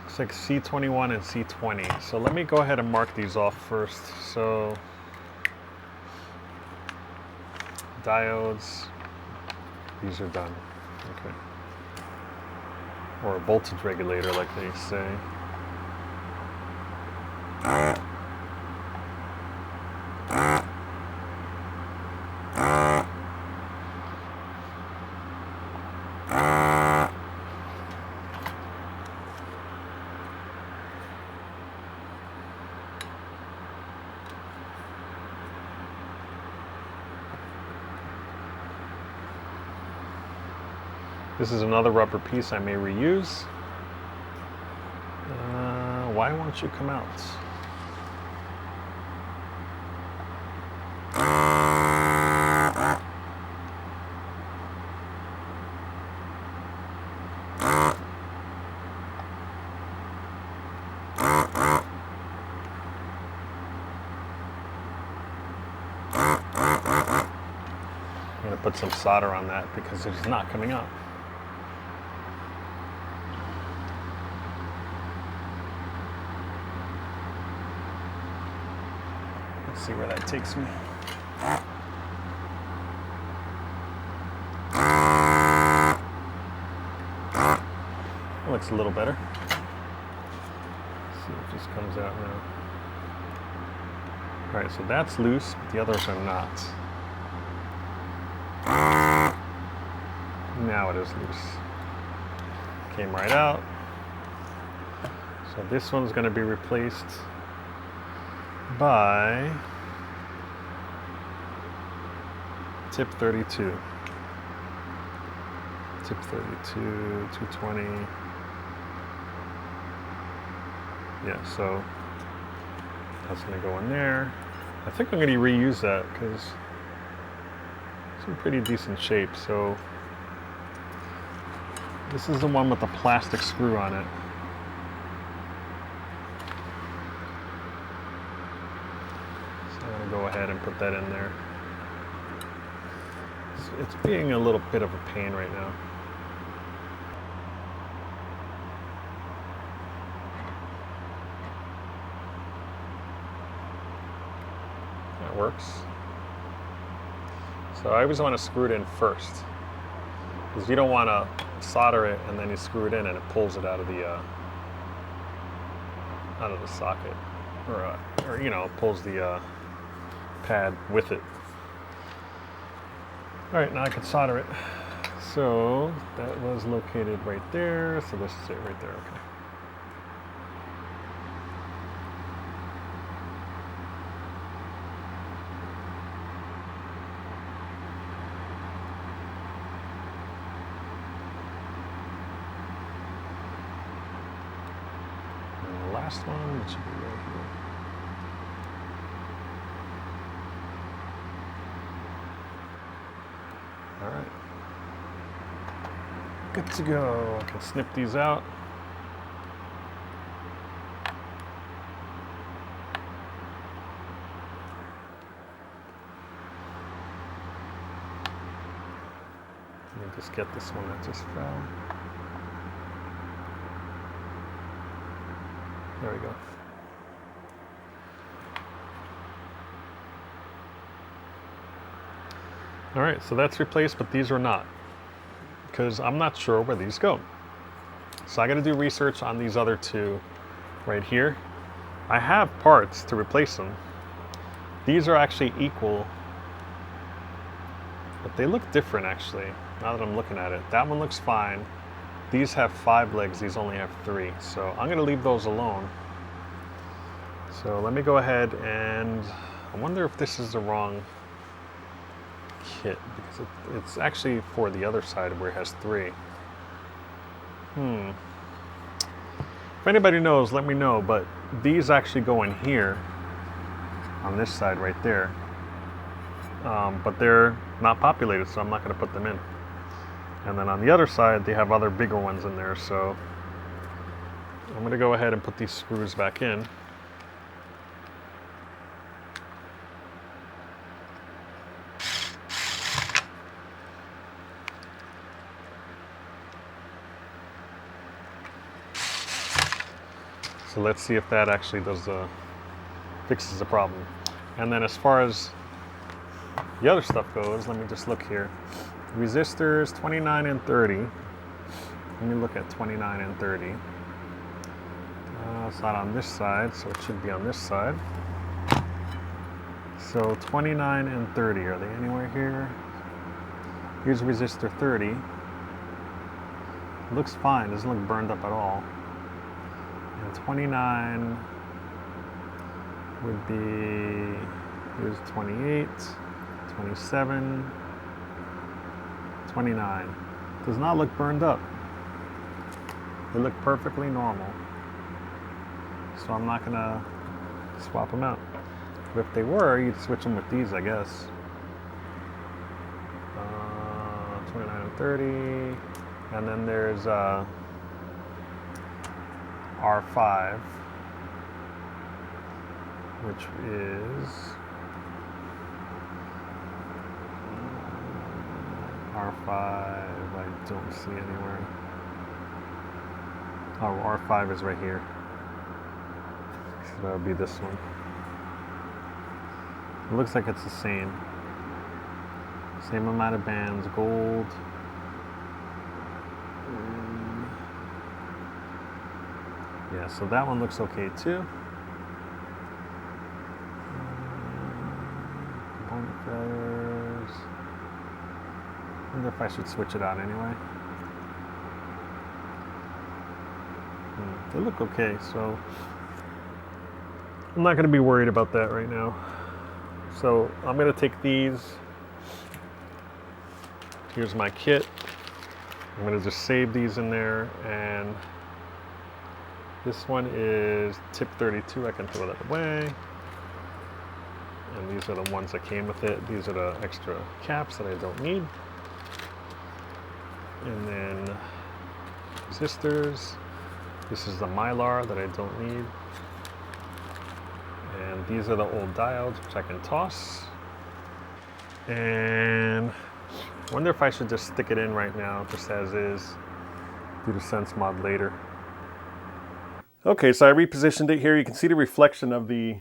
Looks like C21 and C20. So let me go ahead and mark these off first. So diodes, these are done. Okay. Or a voltage regulator, like they say. This is another rubber piece I may reuse. Why won't you come out? I'm going to put some solder on that because it's not coming out. See where that takes me. That looks a little better. Let's see if this comes out now. All right, so that's loose, but the others are not. Now it is loose. Came right out. So this one's going to be replaced by tip 32. Tip 32, 220. Yeah, so that's gonna go in there. I think I'm gonna reuse that because it's in pretty decent shape. So this is the one with the plastic screw on it. Go ahead and put that in there. It's being a little bit of a pain right now. That works. So I always want to screw it in first, because you don't want to solder it and then you screw it in and it pulls it out of the socket, or you know, pulls the pad with it. All right, now I can solder it. So that was located right there. So this is it right there, okay. last one? It should be right here. All right. Good to go. I can snip these out. Let me just get this one that just fell. There we go. All right, so that's replaced, but these are not, because I'm not sure where these go. So I got to do research on these other two right here. I have parts to replace them. These are actually equal, but they look different actually, now that I'm looking at it. That one looks fine. These have 5 legs, these only have 3. So I'm gonna leave those alone. So let me go ahead and, I wonder if this is the wrong kit, because it's actually for the other side where it has 3. If anybody knows, let me know, but these actually go in here, on this side right there. But they're not populated, so I'm not gonna put them in. And then on the other side, they have other bigger ones in there, so I'm gonna go ahead and put these screws back in. So let's see if that actually fixes the problem. And then as far as the other stuff goes, let me just look here. Resistors 29 and 30. Let me look at 29 and 30. It's not on this side, so it should be on this side. So 29 and 30, are they anywhere here? Here's resistor 30. It looks fine, doesn't look burned up at all. And 29 would be, here's 28, 27, 29. Does not look burned up. They look perfectly normal. So I'm not gonna swap them out. But if they were, you'd switch them with these, I guess. 29 and 30. And then there's R5, which is R5, I don't see anywhere. Oh, R5 is right here. So that would be this one. It looks like it's the same. Same amount of bands, gold. Yeah, so that one looks okay too. Component failures. I wonder if I should switch it out anyway. They look okay, so I'm not going to be worried about that right now. So I'm going to take these. Here's my kit. I'm going to just save these in there, and this one is tip 32. I can throw that away. And these are the ones that came with it. These are the extra caps that I don't need. And then resistors. This is the Mylar that I don't need. And these are the old diodes, which I can toss. And I wonder if I should just stick it in right now, just as is, do the sense mod later. Okay, so I repositioned it here. You can see the reflection of the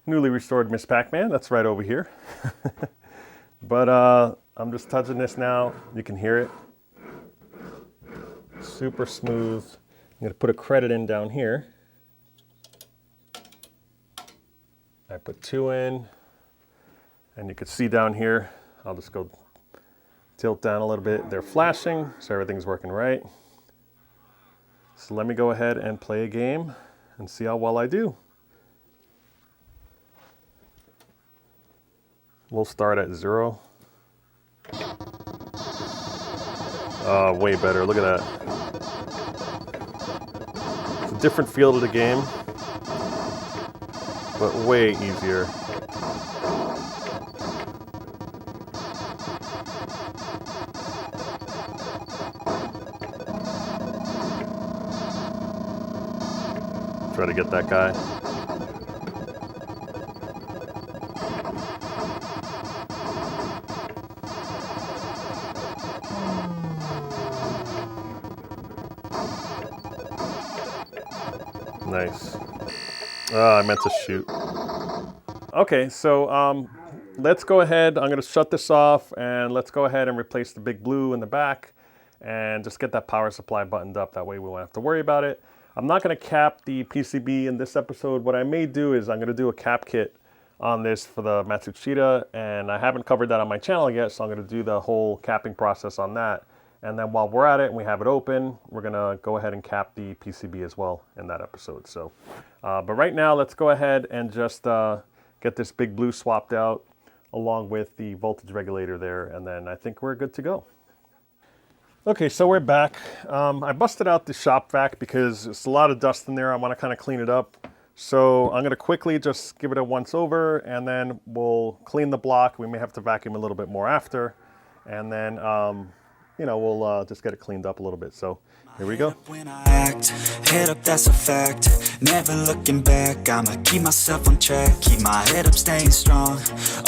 newly restored Miss Pac-Man. That's right over here. But I'm just touching this now. You can hear it. Super smooth. I'm going to put a credit in down here. I put 2 in, and you can see down here, I'll just go tilt down a little bit. They're flashing, so everything's working right. So let me go ahead and play a game and see how well I do. We'll start at 0. Way better, look at that. different feel to the game, but way easier. Try to get that guy. Nice. I meant to shoot. Okay, so let's go ahead. I'm going to shut this off, and let's go ahead and replace the big blue in the back and just get that power supply buttoned up. That way we won't have to worry about it. I'm not going to cap the PCB in this episode. What I may do is I'm going to do a cap kit on this for the Matsushita, and I haven't covered that on my channel yet, so I'm going to do the whole capping process on that. And then while we're at it and we have it open, we're going to go ahead and cap the PCB as well in that episode. So, but right now, let's go ahead and just get this big blue swapped out along with the voltage regulator there, and then I think we're good to go. Okay, so we're back. I busted out the shop vac because there's a lot of dust in there. I want to kind of clean it up. So I'm going to quickly just give it a once over, and then we'll clean the block. We may have to vacuum a little bit more after. And then, you know, we'll just get it cleaned up a little bit. So here we go. When I act, head up, that's a fact. Never looking back, I'ma keep myself on track. Keep my head up, staying strong,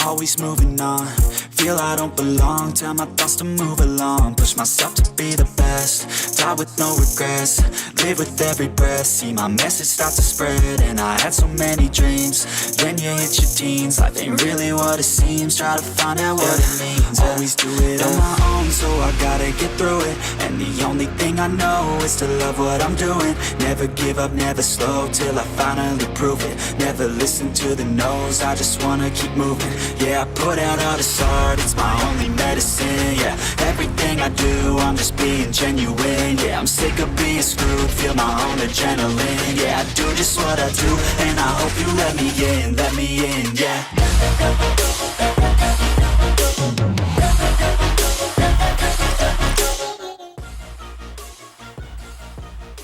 always moving on. Feel I don't belong, tell my thoughts to move along. Push myself to be the best, die with no regrets. Live with every breath, see my message start to spread. And I had so many dreams, then you hit your teens. Life ain't really what it seems, try to find out what it means. Always do it on my own, so I gotta get through it. And the only thing I know is to love what I'm doing. Never give up, never slow, till I finally prove it. Never listen to the no's, I just wanna keep moving. Yeah, I put out all this art, it's my only medicine. Yeah, everything I do, I'm just being genuine. Yeah, I'm sick of being screwed, feel my own adrenaline. Yeah, I do just what I do, and I hope you let me in, yeah.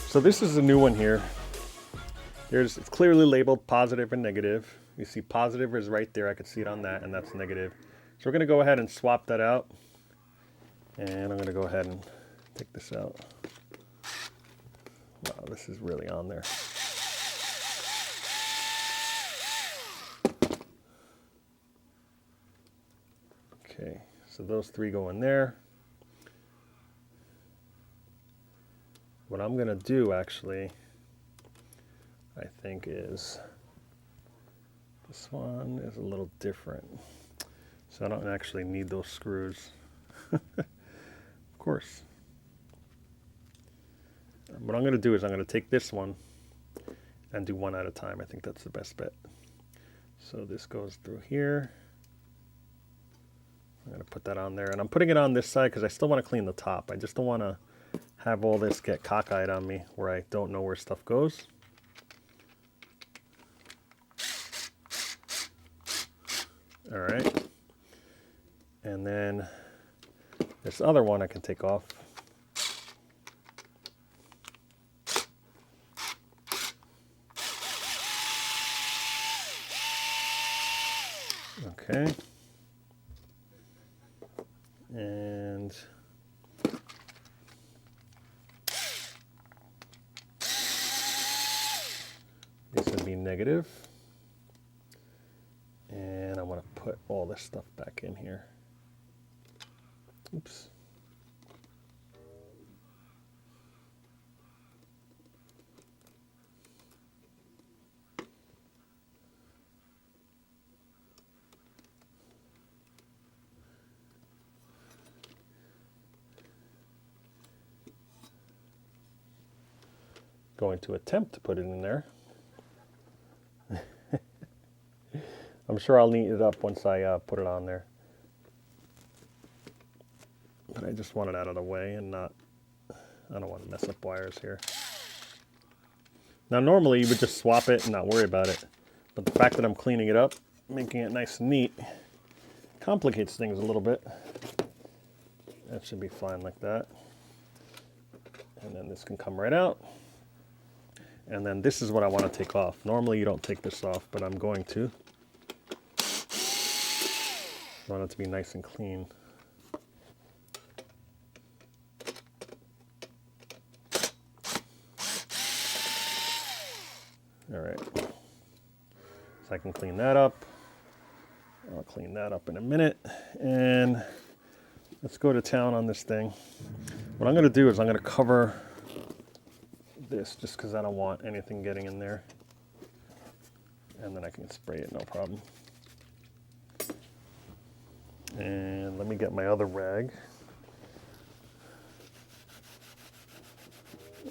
So this is a new one here. It's clearly labeled positive and negative. You see positive is right there. I can see it on that, and that's negative. So we're going to go ahead and swap that out. And I'm going to go ahead and take this out. Wow, this is really on there. Okay, so those three go in there. What I'm going to do, actually, I think is, this one is a little different. So I don't actually need those screws. Of course. What I'm going to do is I'm going to take this one and do one at a time. I think that's the best bet. So this goes through here. I'm going to put that on there. And I'm putting it on this side because I still want to clean the top. I just don't want to have all this get cockeyed on me where I don't know where stuff goes. All right. And then this other one I can take off. Okay. And this would be negative. And I want to put all this stuff back in here. Oops. Going to attempt to put it in there. I'm sure I'll neat it up once I put it on there. But I just want it out of the way and not, I don't want to mess up wires here. Now normally you would just swap it and not worry about it. But the fact that I'm cleaning it up, making it nice and neat, complicates things a little bit. That should be fine like that. And then this can come right out. And then this is what I want to take off. Normally you don't take this off, but I'm going to. I want it to be nice and clean. All right, so I can clean that up. I'll clean that up in a minute, and let's go to town on this thing. What I'm gonna do is I'm gonna cover this just because I don't want anything getting in there. And then I can spray it, no problem. And let me get my other rag.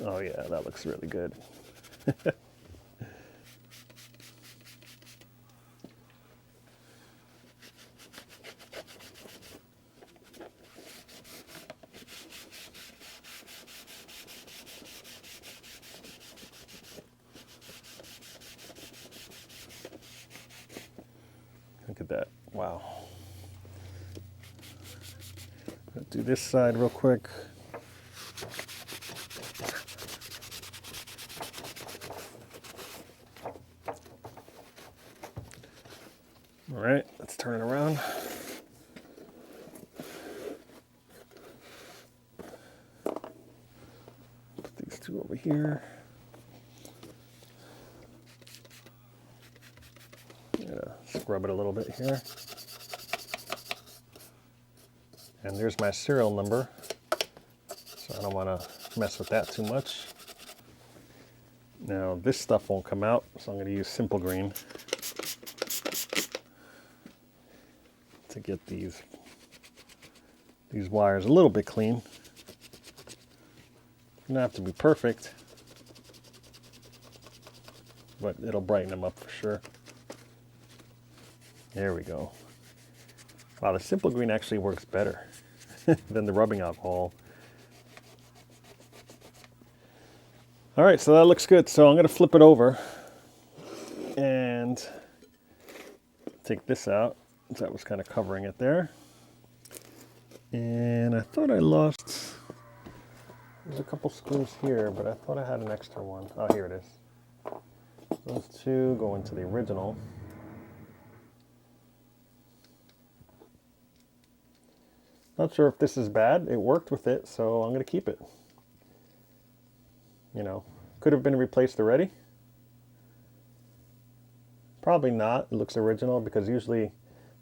Oh yeah, that looks really good. Look at that, wow. I'll do this side real quick. All right, let's turn it around. Put these two over here. Scrub it a little bit here. And there's my serial number. So I don't want to mess with that too much. Now this stuff won't come out, so I'm going to use Simple Green to get these wires a little bit clean. Doesn't have to be perfect, but it'll brighten them up for sure. There we go. Wow, the Simple Green actually works better than the rubbing alcohol. All right, so that looks good. So I'm going to flip it over and take this out. That was kind of covering it there. And I thought I lost, there's a couple screws here, but I thought I had an extra one. Oh, here it is. Those two go into the original. Not sure if this is bad. It worked with it, so I'm going to keep it. You know, could have been replaced already. Probably not. It looks original because usually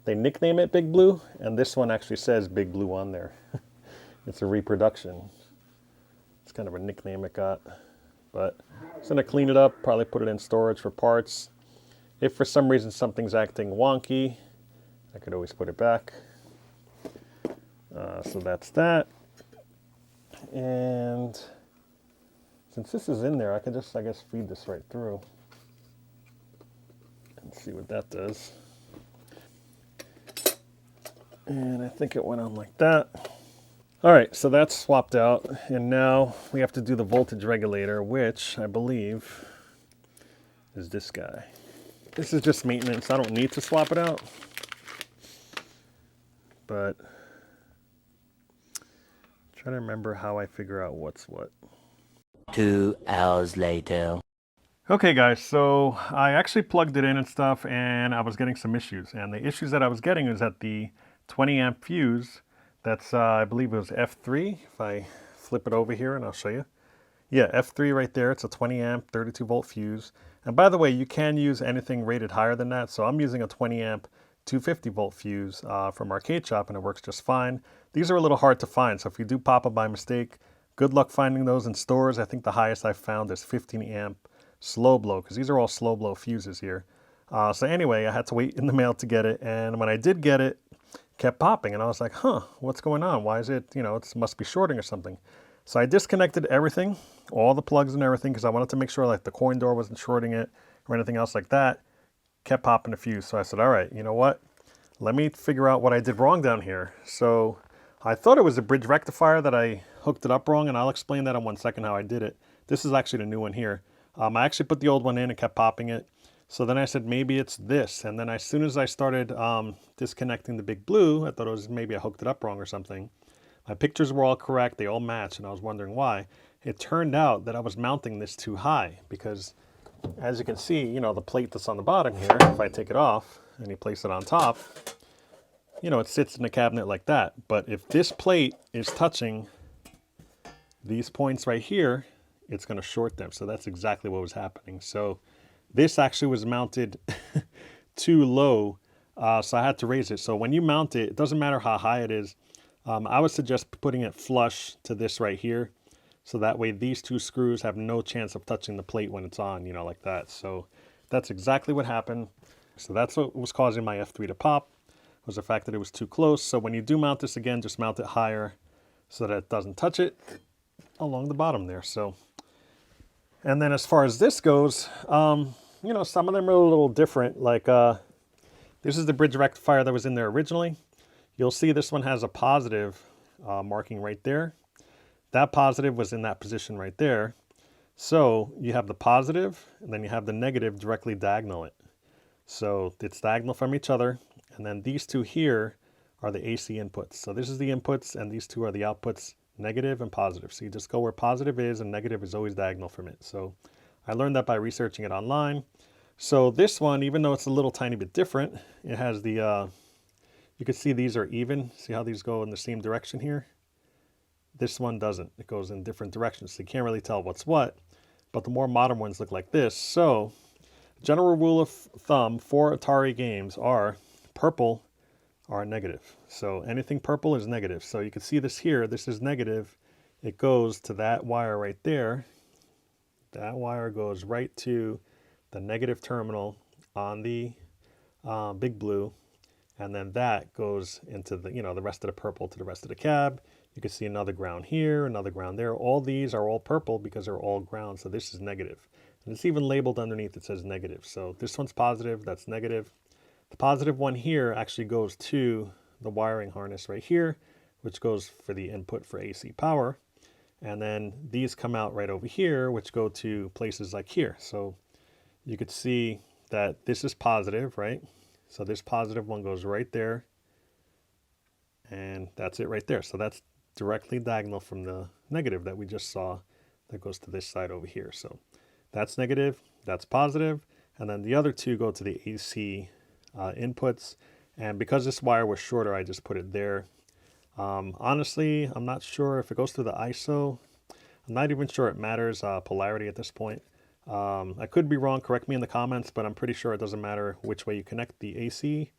they nickname it Big Blue, and this one actually says Big Blue on there. It's a reproduction. It's kind of a nickname it got. But I'm just going to clean it up, probably put it in storage for parts. If for some reason something's acting wonky, I could always put it back. So that's that. And since this is in there, I can just, I guess, feed this right through and see what that does. And I think it went on like that. All right, so that's swapped out. And now we have to do the voltage regulator, which I believe is this guy. This is just maintenance. I don't need to swap it out. But trying to remember how I figure out what's what. 2 hours later. Okay guys, so I actually plugged it in and stuff, and I was getting some issues. And the issues that I was getting is that the 20 amp fuse, that's I believe it was F3. If I flip it over here and I'll show you. Yeah, F3 right there. It's a 20 amp 32 volt fuse. And by the way, you can use anything rated higher than that. So I'm using a 20 amp 250 volt fuse from Arcade Shop, and it works just fine. These are a little hard to find, so if you do pop up by mistake, good luck finding those in stores. I think the highest I've found is 15 amp slow blow, because these are all slow blow fuses here. So anyway, I had to wait in the mail to get it, and when I did get it, it kept popping, and I was like, huh, what's going on? Why is it, you know, it must be shorting or something. So I disconnected everything, all the plugs and everything, because I wanted to make sure like the coin door wasn't shorting it or anything else like that. Kept popping the fuse. So I said, all right, you know what? Let me figure out what I did wrong down here. So I thought it was a bridge rectifier that I hooked it up wrong, and I'll explain that in 1 second how I did it. This is actually the new one here. I actually put the old one in and kept popping it. So then I said, maybe it's this. And then as soon as I started disconnecting the Big Blue, I thought it was maybe I hooked it up wrong or something. My pictures were all correct. They all matched, and I was wondering why. it turned out that I was mounting this too high because, as you can see, you know, the plate that's on the bottom here, if I take it off and you place it on top, you know, it sits in the cabinet like that. But if this plate is touching these points right here, it's going to short them. So that's exactly what was happening. So this actually was mounted too low, so I had to raise it. So when you mount it, it doesn't matter how high it is. I would suggest putting it flush to this right here. So that way these two screws have no chance of touching the plate when it's on, you know, like that. So that's exactly what happened. So that's what was causing my F3 to pop, was the fact that it was too close. So when you do mount this again, just mount it higher so that it doesn't touch it along the bottom there. So, and then as far as this goes, you know, some of them are a little different. Like this is the bridge rectifier that was in there originally. You'll see this one has a positive marking right there. That positive was in that position right there. So you have the positive and then you have the negative directly diagonal it. So it's diagonal from each other. And then these two here are the AC inputs. So this is the inputs and these two are the outputs, negative and positive. So you just go where positive is and negative is always diagonal from it. So I learned that by researching it online. So this one, even though it's a little tiny bit different, it has the, you can see these are even. See how these go in the same direction here? This one doesn't. It goes in different directions. So you can't really tell what's what, but the more modern ones look like this. So general rule of thumb for Atari games are purple are negative. So anything purple is negative. So you can see this here. This is negative. It goes to that wire right there. That wire goes right to the negative terminal on the big blue. And then that goes into the, you know, the rest of the purple to the rest of the cab. You can see another ground here, another ground there. All these are all purple because they're all ground. So this is negative. And it's even labeled underneath. It says negative. So this one's positive. That's negative. The positive one here actually goes to the wiring harness right here, which goes for the input for AC power. And then these come out right over here, which go to places like here. So you could see that this is positive, right? So this positive one goes right there. And that's it right there. So that's directly diagonal from the negative that we just saw that goes to this side over here. So that's negative, that's positive, and then the other two go to the AC inputs. And because this wire was shorter, I just put it there. Honestly, I'm not sure if it goes through the ISO. I'm not even sure it matters polarity at this point. I could be wrong, correct me in the comments, but I'm pretty sure it doesn't matter which way you connect the AC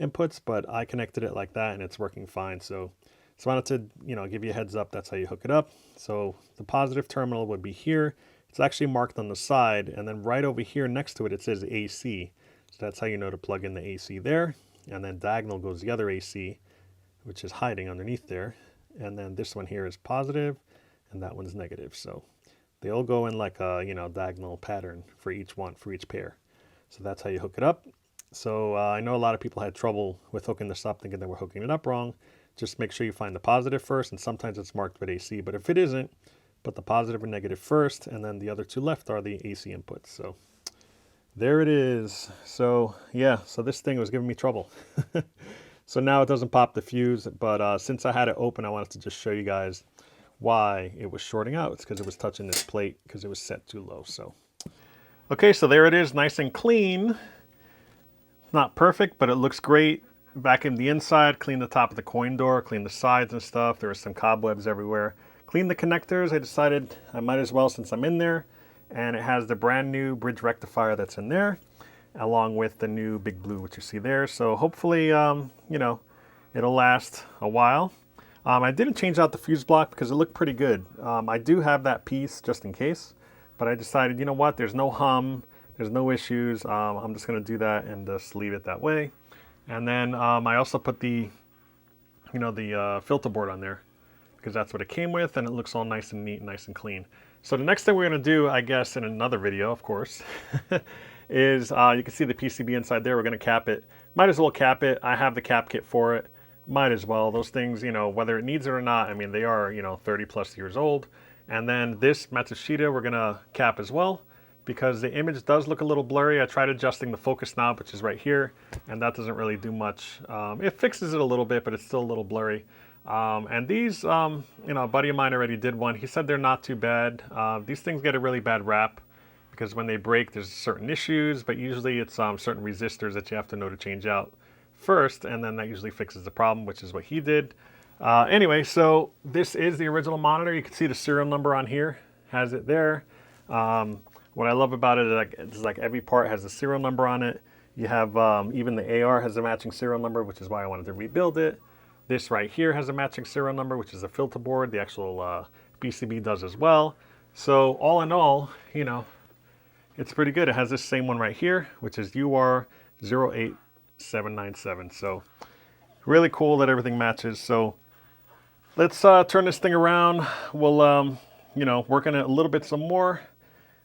inputs, but I connected it like that and it's working fine. So I wanted to, you know, give you a heads up. That's how you hook it up. So the positive terminal would be here. It's actually marked on the side, and then right over here next to it, it says AC. So that's how you know to plug in the AC there. And then diagonal goes the other AC, which is hiding underneath there. And then this one here is positive, and that one's negative. So they all go in like a, you know, diagonal pattern for each one, for each pair. So that's how you hook it up. So I know a lot of people had trouble with hooking this up, thinking they were hooking it up wrong. Just make sure you find the positive first, and sometimes it's marked with AC, but if it isn't, put the positive or negative first, and then the other two left are the AC inputs. So there it is. So yeah, so this thing was giving me trouble. So now it doesn't pop the fuse, but since I had it open, I wanted to just show you guys why it was shorting out. It's because it was touching this plate because it was set too low. So okay, so there it is, nice and clean. Not perfect, but it looks great. Vacuum the inside, clean the top of the coin door, clean the sides and stuff. There were some cobwebs everywhere. Clean the connectors. I decided I might as well since I'm in there. And it has the brand new bridge rectifier that's in there, along with the new big blue, which you see there. So hopefully, you know, it'll last a while. I didn't change out the fuse block because it looked pretty good. I do have that piece just in case, but I decided, you know what, there's no hum, there's no issues. I'm just going to do that and just leave it that way. And then I also put the, you know, the filter board on there because that's what it came with, and it looks all nice and neat, nice and clean. So the next thing we're going to do, I guess, in another video, of course, is you can see the PCB inside there. We're going to cap it. Might as well cap it. I have the cap kit for it. Might as well. Those things, you know, whether it needs it or not, I mean, they are, you know, 30 plus years old. And then this Matsushita we're going to cap as well, because the image does look a little blurry. I tried adjusting the focus knob, which is right here, and that doesn't really do much. It fixes it a little bit, but it's still a little blurry. And these, you know, a buddy of mine already did one. He said they're not too bad. These things get a really bad rap because when they break, there's certain issues, but usually it's certain resistors that you have to know to change out first, and then that usually fixes the problem, which is what he did. Anyway, so this is the original monitor. You can see the serial number on here, has it there. What I love about it is like every part has a serial number on it. You have even the AR has a matching serial number, which is why I wanted to rebuild it. This right here has a matching serial number, which is a filter board. The actual PCB does as well. So all in all, you know, it's pretty good. It has this same one right here, which is UR08797. So really cool that everything matches. So let's turn this thing around. We'll, you know, work on it a little bit some more.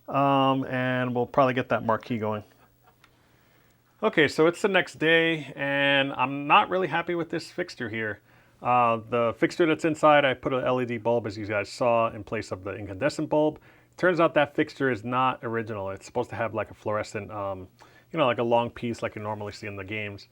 And we'll probably get that marquee going. Okay, so it's the next day, and I'm not really happy with this fixture here. The fixture that's inside, I put an LED bulb, as you guys saw, in place of the incandescent bulb. Turns out that fixture is not original. It's supposed to have like a fluorescent, you know, like a long piece like you normally see in the games.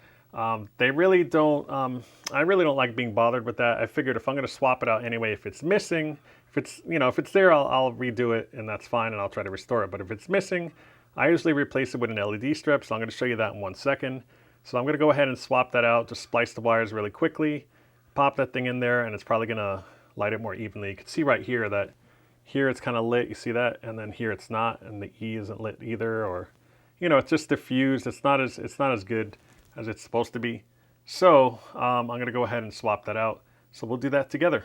They really don't, I really don't like being bothered with that. I figured if I'm going to swap it out anyway, if it's missing, if it's, you know, if it's there, I'll redo it, and that's fine, and I'll try to restore it. But if it's missing, I usually replace it with an LED strip, so I'm going to show you that in 1 second. So I'm going to go ahead and swap that out, just splice the wires really quickly, pop that thing in there, and it's probably going to light it more evenly. You can see right here that here it's kind of lit, you see that, and then here it's not, and the E isn't lit either, or, you know, it's just diffused. It's not as good as it's supposed to be. So I'm going to go ahead and swap that out. So we'll do that together.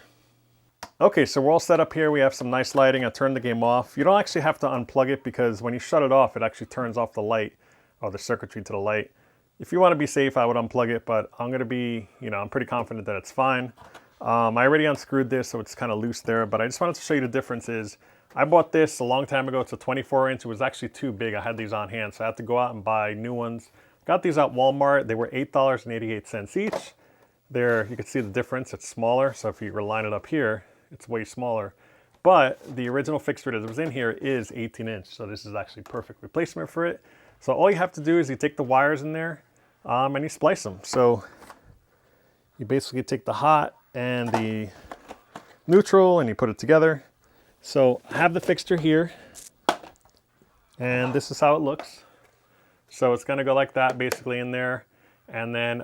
Okay, so we're all set up here. We have some nice lighting. I turned the game off. You don't actually have to unplug it because when you shut it off, it actually turns off the light or the circuitry to the light. If you want to be safe, I would unplug it, but I'm going to be, you know, I'm pretty confident that it's fine. I already unscrewed this, so it's kind of loose there, but I just wanted to show you the differences. I bought this a long time ago. It's a 24-inch. It was actually too big. I had these on hand, so I had to go out and buy new ones. Got these at Walmart. They were $8.88 each. There, you can see the difference. It's smaller, so if you line it up here, it's way smaller. But the original fixture that was in here is 18-inch, so this is actually perfect replacement for it. So all you have to do is you take the wires in there and you splice them. So you basically take the hot and the neutral and you put it together. So I have the fixture here, and this is how it looks. So it's going to go like that basically in there. And then,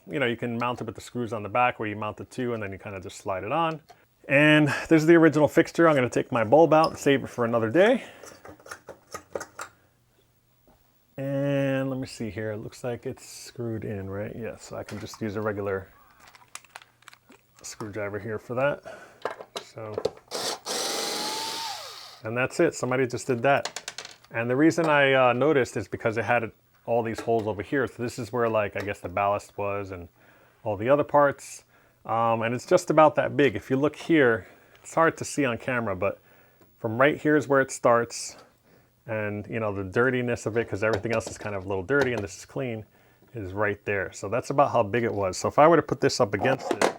you know, you can mount it with the screws on the back where you mount the two, and then you kind of just slide it on. And this is the original fixture. I'm going to take my bulb out and save it for another day. And let me see here. It looks like it's screwed in, right? Yes, so I can just use a regular screwdriver here for that. So, and that's it. Somebody just did that. And the reason I noticed is because it had all these holes over here. So this is where, like, I guess the ballast was and all the other parts. And it's just about that big. If you look here, it's hard to see on camera, but from right here is where it starts. And, you know, the dirtiness of it, because everything else is kind of a little dirty and this is clean, is right there. So that's about how big it was. So if I were to put this up against it,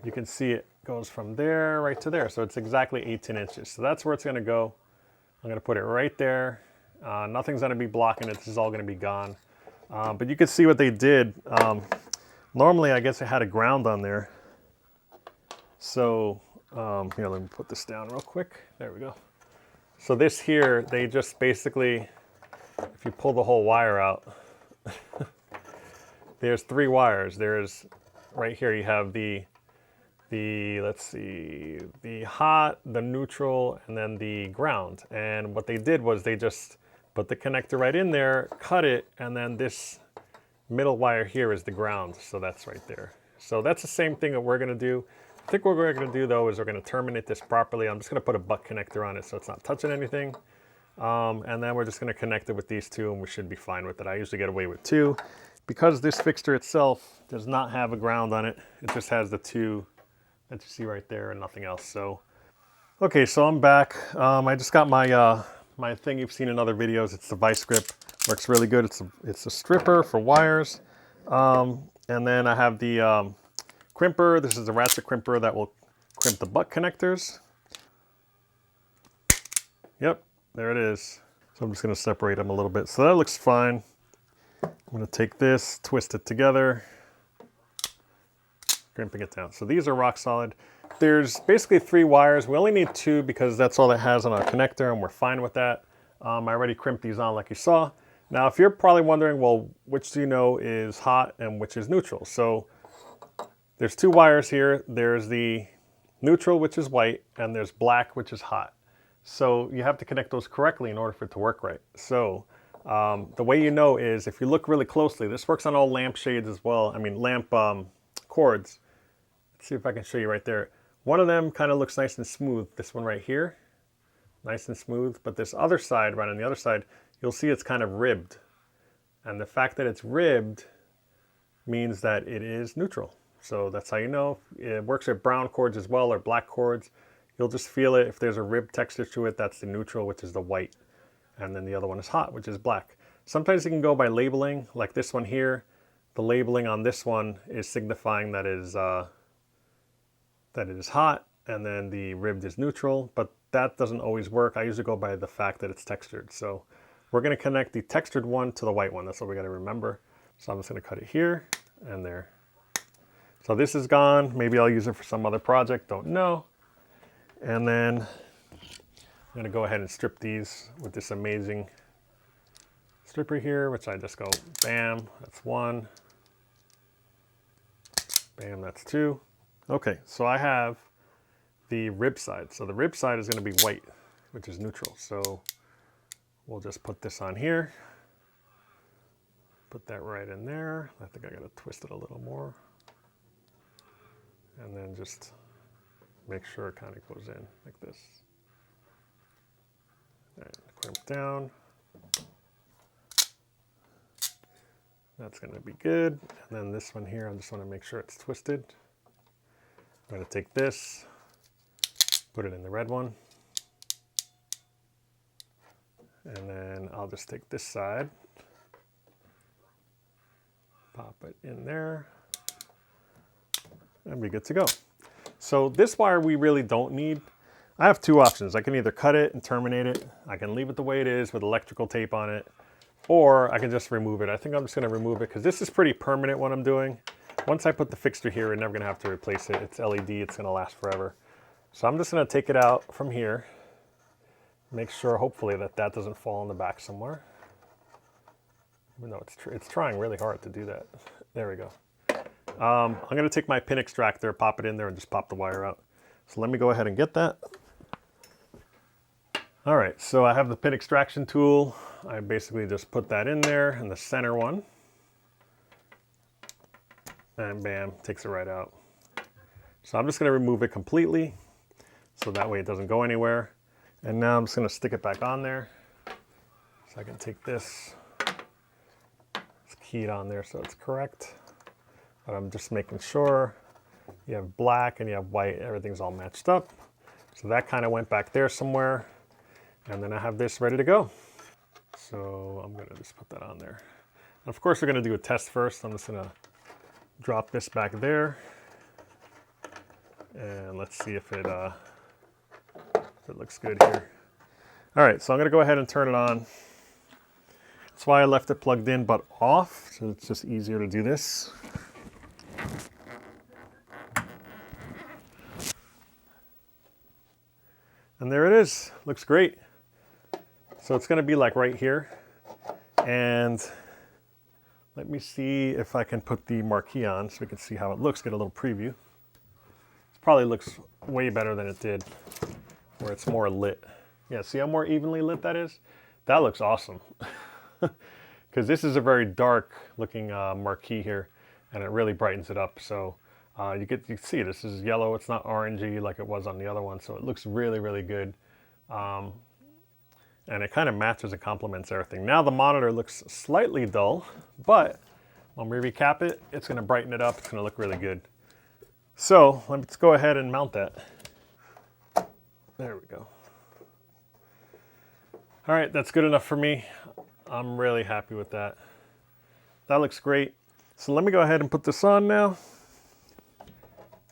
you can see it goes from there right to there. So it's exactly 18 inches. So that's where it's going to go. I'm going to put it right there. Nothing's going to be blocking it. This is all going to be gone. But you can see what they did. Normally, I guess it had a ground on there. So, here, let me put this down real quick. There we go. So this here, they just basically, if you pull the whole wire out, there's 3 wires. There's, right here, you have the let's see, the hot, the neutral, and then the ground. And what they did was they just put the connector right in there, cut it, and then this middle wire here is the ground, so that's right there. So that's the same thing that we're going to do. I think what we're going to do, though, is we're going to terminate this properly. I'm just going to put a butt connector on it so it's not touching anything. And then we're just going to connect it with these 2, and we should be fine with it. I usually get away with 2. Because this fixture itself does not have a ground on it, it just has the 2 that you see right there and nothing else. So, okay, so I'm back. I just got my my thing you've seen in other videos. It's the vice grip. Works really good. It's a stripper for wires. And then I have the crimper. This is a ratchet crimper that will crimp the butt connectors. Yep, there it is. So I'm just going to separate them a little bit. So that looks fine. I'm going to take this, twist it together. crimping it down. So these are rock solid. There's basically 3 wires. We only need 2 because that's all it has on our connector, and we're fine with that. I already crimped these on like you saw. Now, if you're probably wondering, well, which do you know is hot and which is neutral? So there's 2 wires here. There's the neutral, which is white, and there's black, which is hot. So you have to connect those correctly in order for it to work right. So the way you know is if you look really closely, this works on all lamp shades as well. I mean, lamp cords. Let's see if I can show you right there. One of them kind of looks nice and smooth. This one right here, nice and smooth. But this other side, right on the other side, you'll see it's kind of ribbed. And the fact that it's ribbed means that it is neutral. So that's how you know. It works with brown cords as well, or black cords. You'll just feel it. If there's a rib texture to it, that's the neutral, which is the white. And then the other one is hot, which is black. Sometimes you can go by labeling, like this one here. The labeling on this one is signifying that it is hot, and then the ribbed is neutral, but that doesn't always work. I usually go by the fact that it's textured. So we're going to connect the textured one to the white one. That's what we got to remember. So I'm just going to cut it here and there. So this is gone. Maybe I'll use it for some other project, don't know. And then I'm going to go ahead and strip these with this amazing stripper here, which I just go bam, that's 1. Bam, that's 2. Okay, so I have the rib side. So the rib side is going to be white, which is neutral. So we'll just put this on here. Put that right in there. I think I got to twist it a little more. And then just make sure it kind of goes in like this. And crimp down. That's going to be good. And then this one here, I just want to make sure it's twisted. I'm going to take this, put it in the red one. And then I'll just take this side, pop it in there, and be good to go. So this wire we really don't need. I have 2 options. I can either cut it and terminate it. I can leave it the way it is with electrical tape on it, or I can just remove it. I think I'm just going to remove it because this is pretty permanent what I'm doing. Once I put the fixture here, we're never going to have to replace it. It's LED, it's going to last forever. So I'm just going to take it out from here. Make sure, hopefully, that that doesn't fall in the back somewhere. Even though it's trying really hard to do that. There we go. I'm going to take my pin extractor, pop it in there, and just pop the wire out. So let me go ahead and get that. All right, so I have the pin extraction tool. I basically just put that in there in the center one. And bam, takes it right out. So I'm just going to remove it completely, so that way it doesn't go anywhere. And now I'm just going to stick it back on there. So I can take this, just key it on there so it's correct. But I'm just making sure you have black and you have white, everything's all matched up. So that kind of went back there somewhere. And then I have this ready to go. So I'm going to just put that on there. And of course, we're going to do a test first. I'm just going to drop this back there. And let's see if it looks good here. All right, so I'm going to go ahead and turn it on. That's why I left it plugged in but off, so it's just easier to do this. And there it is. Looks great. So it's going to be like right here. And let me see if I can put the marquee on so we can see how it looks, get a little preview. It probably looks way better than it did, where it's more lit. Yeah, see how more evenly lit that is? That looks awesome. Because this is a very dark looking marquee here, and it really brightens it up. So you can see this is yellow, it's not orangey like it was on the other one, so it looks really, really good. And it kind of matches and complements everything. Now the monitor looks slightly dull, but when we recap it, it's going to brighten it up. It's going to look really good. So let's go ahead and mount that. There we go. All right, that's good enough for me. I'm really happy with that. That looks great. So let me go ahead and put this on now.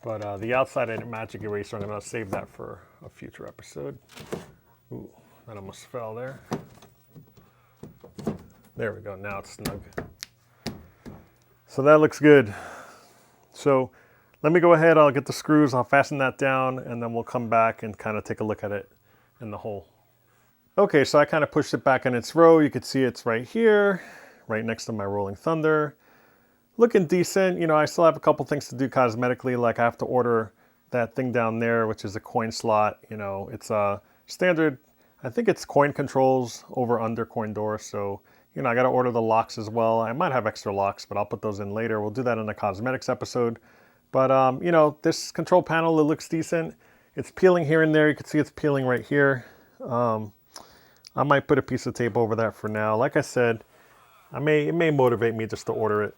But the outside magic eraser, I'm going to save that for a future episode. Ooh. That almost fell there. There we go, now it's snug. So that looks good. So Let me go ahead, I'll get the screws, I'll fasten that down, and then we'll come back and kind of take a look at it in the hole. Okay, so I kind of pushed it back in its row. You can see it's right here, right next to my Rolling Thunder. Looking decent. You know, I still have a couple things to do cosmetically, like I have to order that thing down there, which is a coin slot. You know, it's a standard, I think it's coin controls over under coin door. So, you know, I got to order the locks as well. I might have extra locks, but I'll put those in later. We'll do that in the cosmetics episode. But, you know, this control panel, it looks decent. It's peeling here and there. You can see it's peeling right here. I might put a piece of tape over that for now. Like I said, it may motivate me just to order it.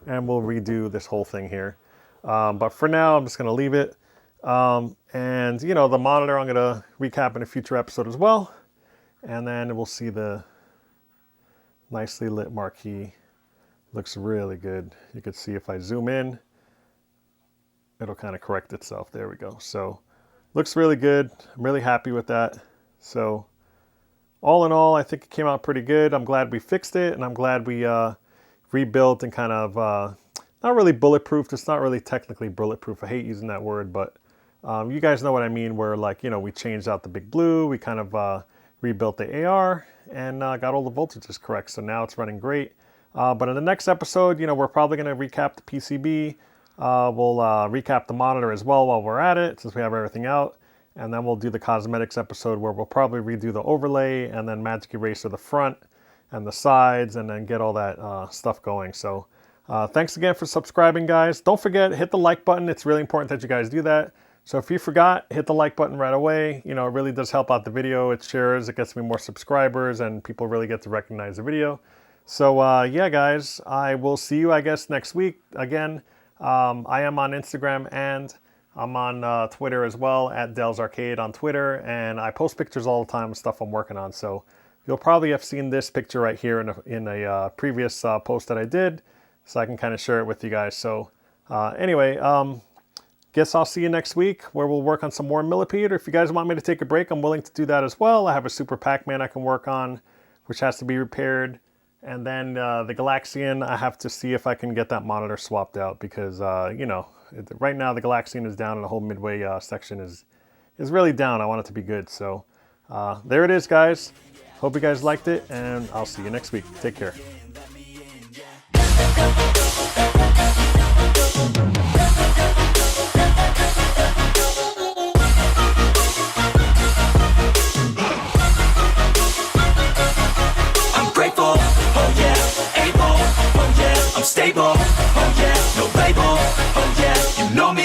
And we'll redo this whole thing here. But for now, I'm just going to leave it. And, you know, the monitor I'm going to recap in a future episode as well. And then we'll see the nicely lit marquee. Looks really good. You can see if I zoom in, it'll kind of correct itself. There we go. So looks really good. I'm really happy with that. So all in all, I think it came out pretty good. I'm glad we fixed it, and I'm glad we rebuilt and kind of, not really bulletproof. It's not really technically bulletproof. I hate using that word, but you guys know what I mean, where like, you know, we changed out the big blue. We kind of rebuilt the AR and got all the voltages correct. So now it's running great. But in the next episode, you know, we're probably going to recap the PCB. We'll recap the monitor as well while we're at it, since we have everything out. And then we'll do the cosmetics episode where we'll probably redo the overlay and then magic eraser the front and the sides and then get all that stuff going. So thanks again for subscribing, guys. Don't forget, hit the like button. It's really important that you guys do that. So if you forgot, hit the like button right away. You know, it really does help out the video. It shares, it gets me more subscribers, and people really get to recognize the video. So yeah, guys, I will see you, I guess, next week. Again, I am on Instagram and I'm on Twitter as well, at Del's Arcade on Twitter. And I post pictures all the time of stuff I'm working on. So you'll probably have seen this picture right here in a previous post that I did. So I can kind of share it with you guys. So anyway, guess I'll see you next week where we'll work on some more Millipede. Or if you guys want me to take a break, I'm willing to do that as well. I have a Super Pac-Man I can work on, which has to be repaired. And then the Galaxian, I have to see if I can get that monitor swapped out because, you know, right now the Galaxian is down and the whole midway section is really down. I want it to be good. So there it is, guys. Hope you guys liked it, and I'll see you next week. Take care. I'm stable, oh yeah, no label, oh yeah, you know me.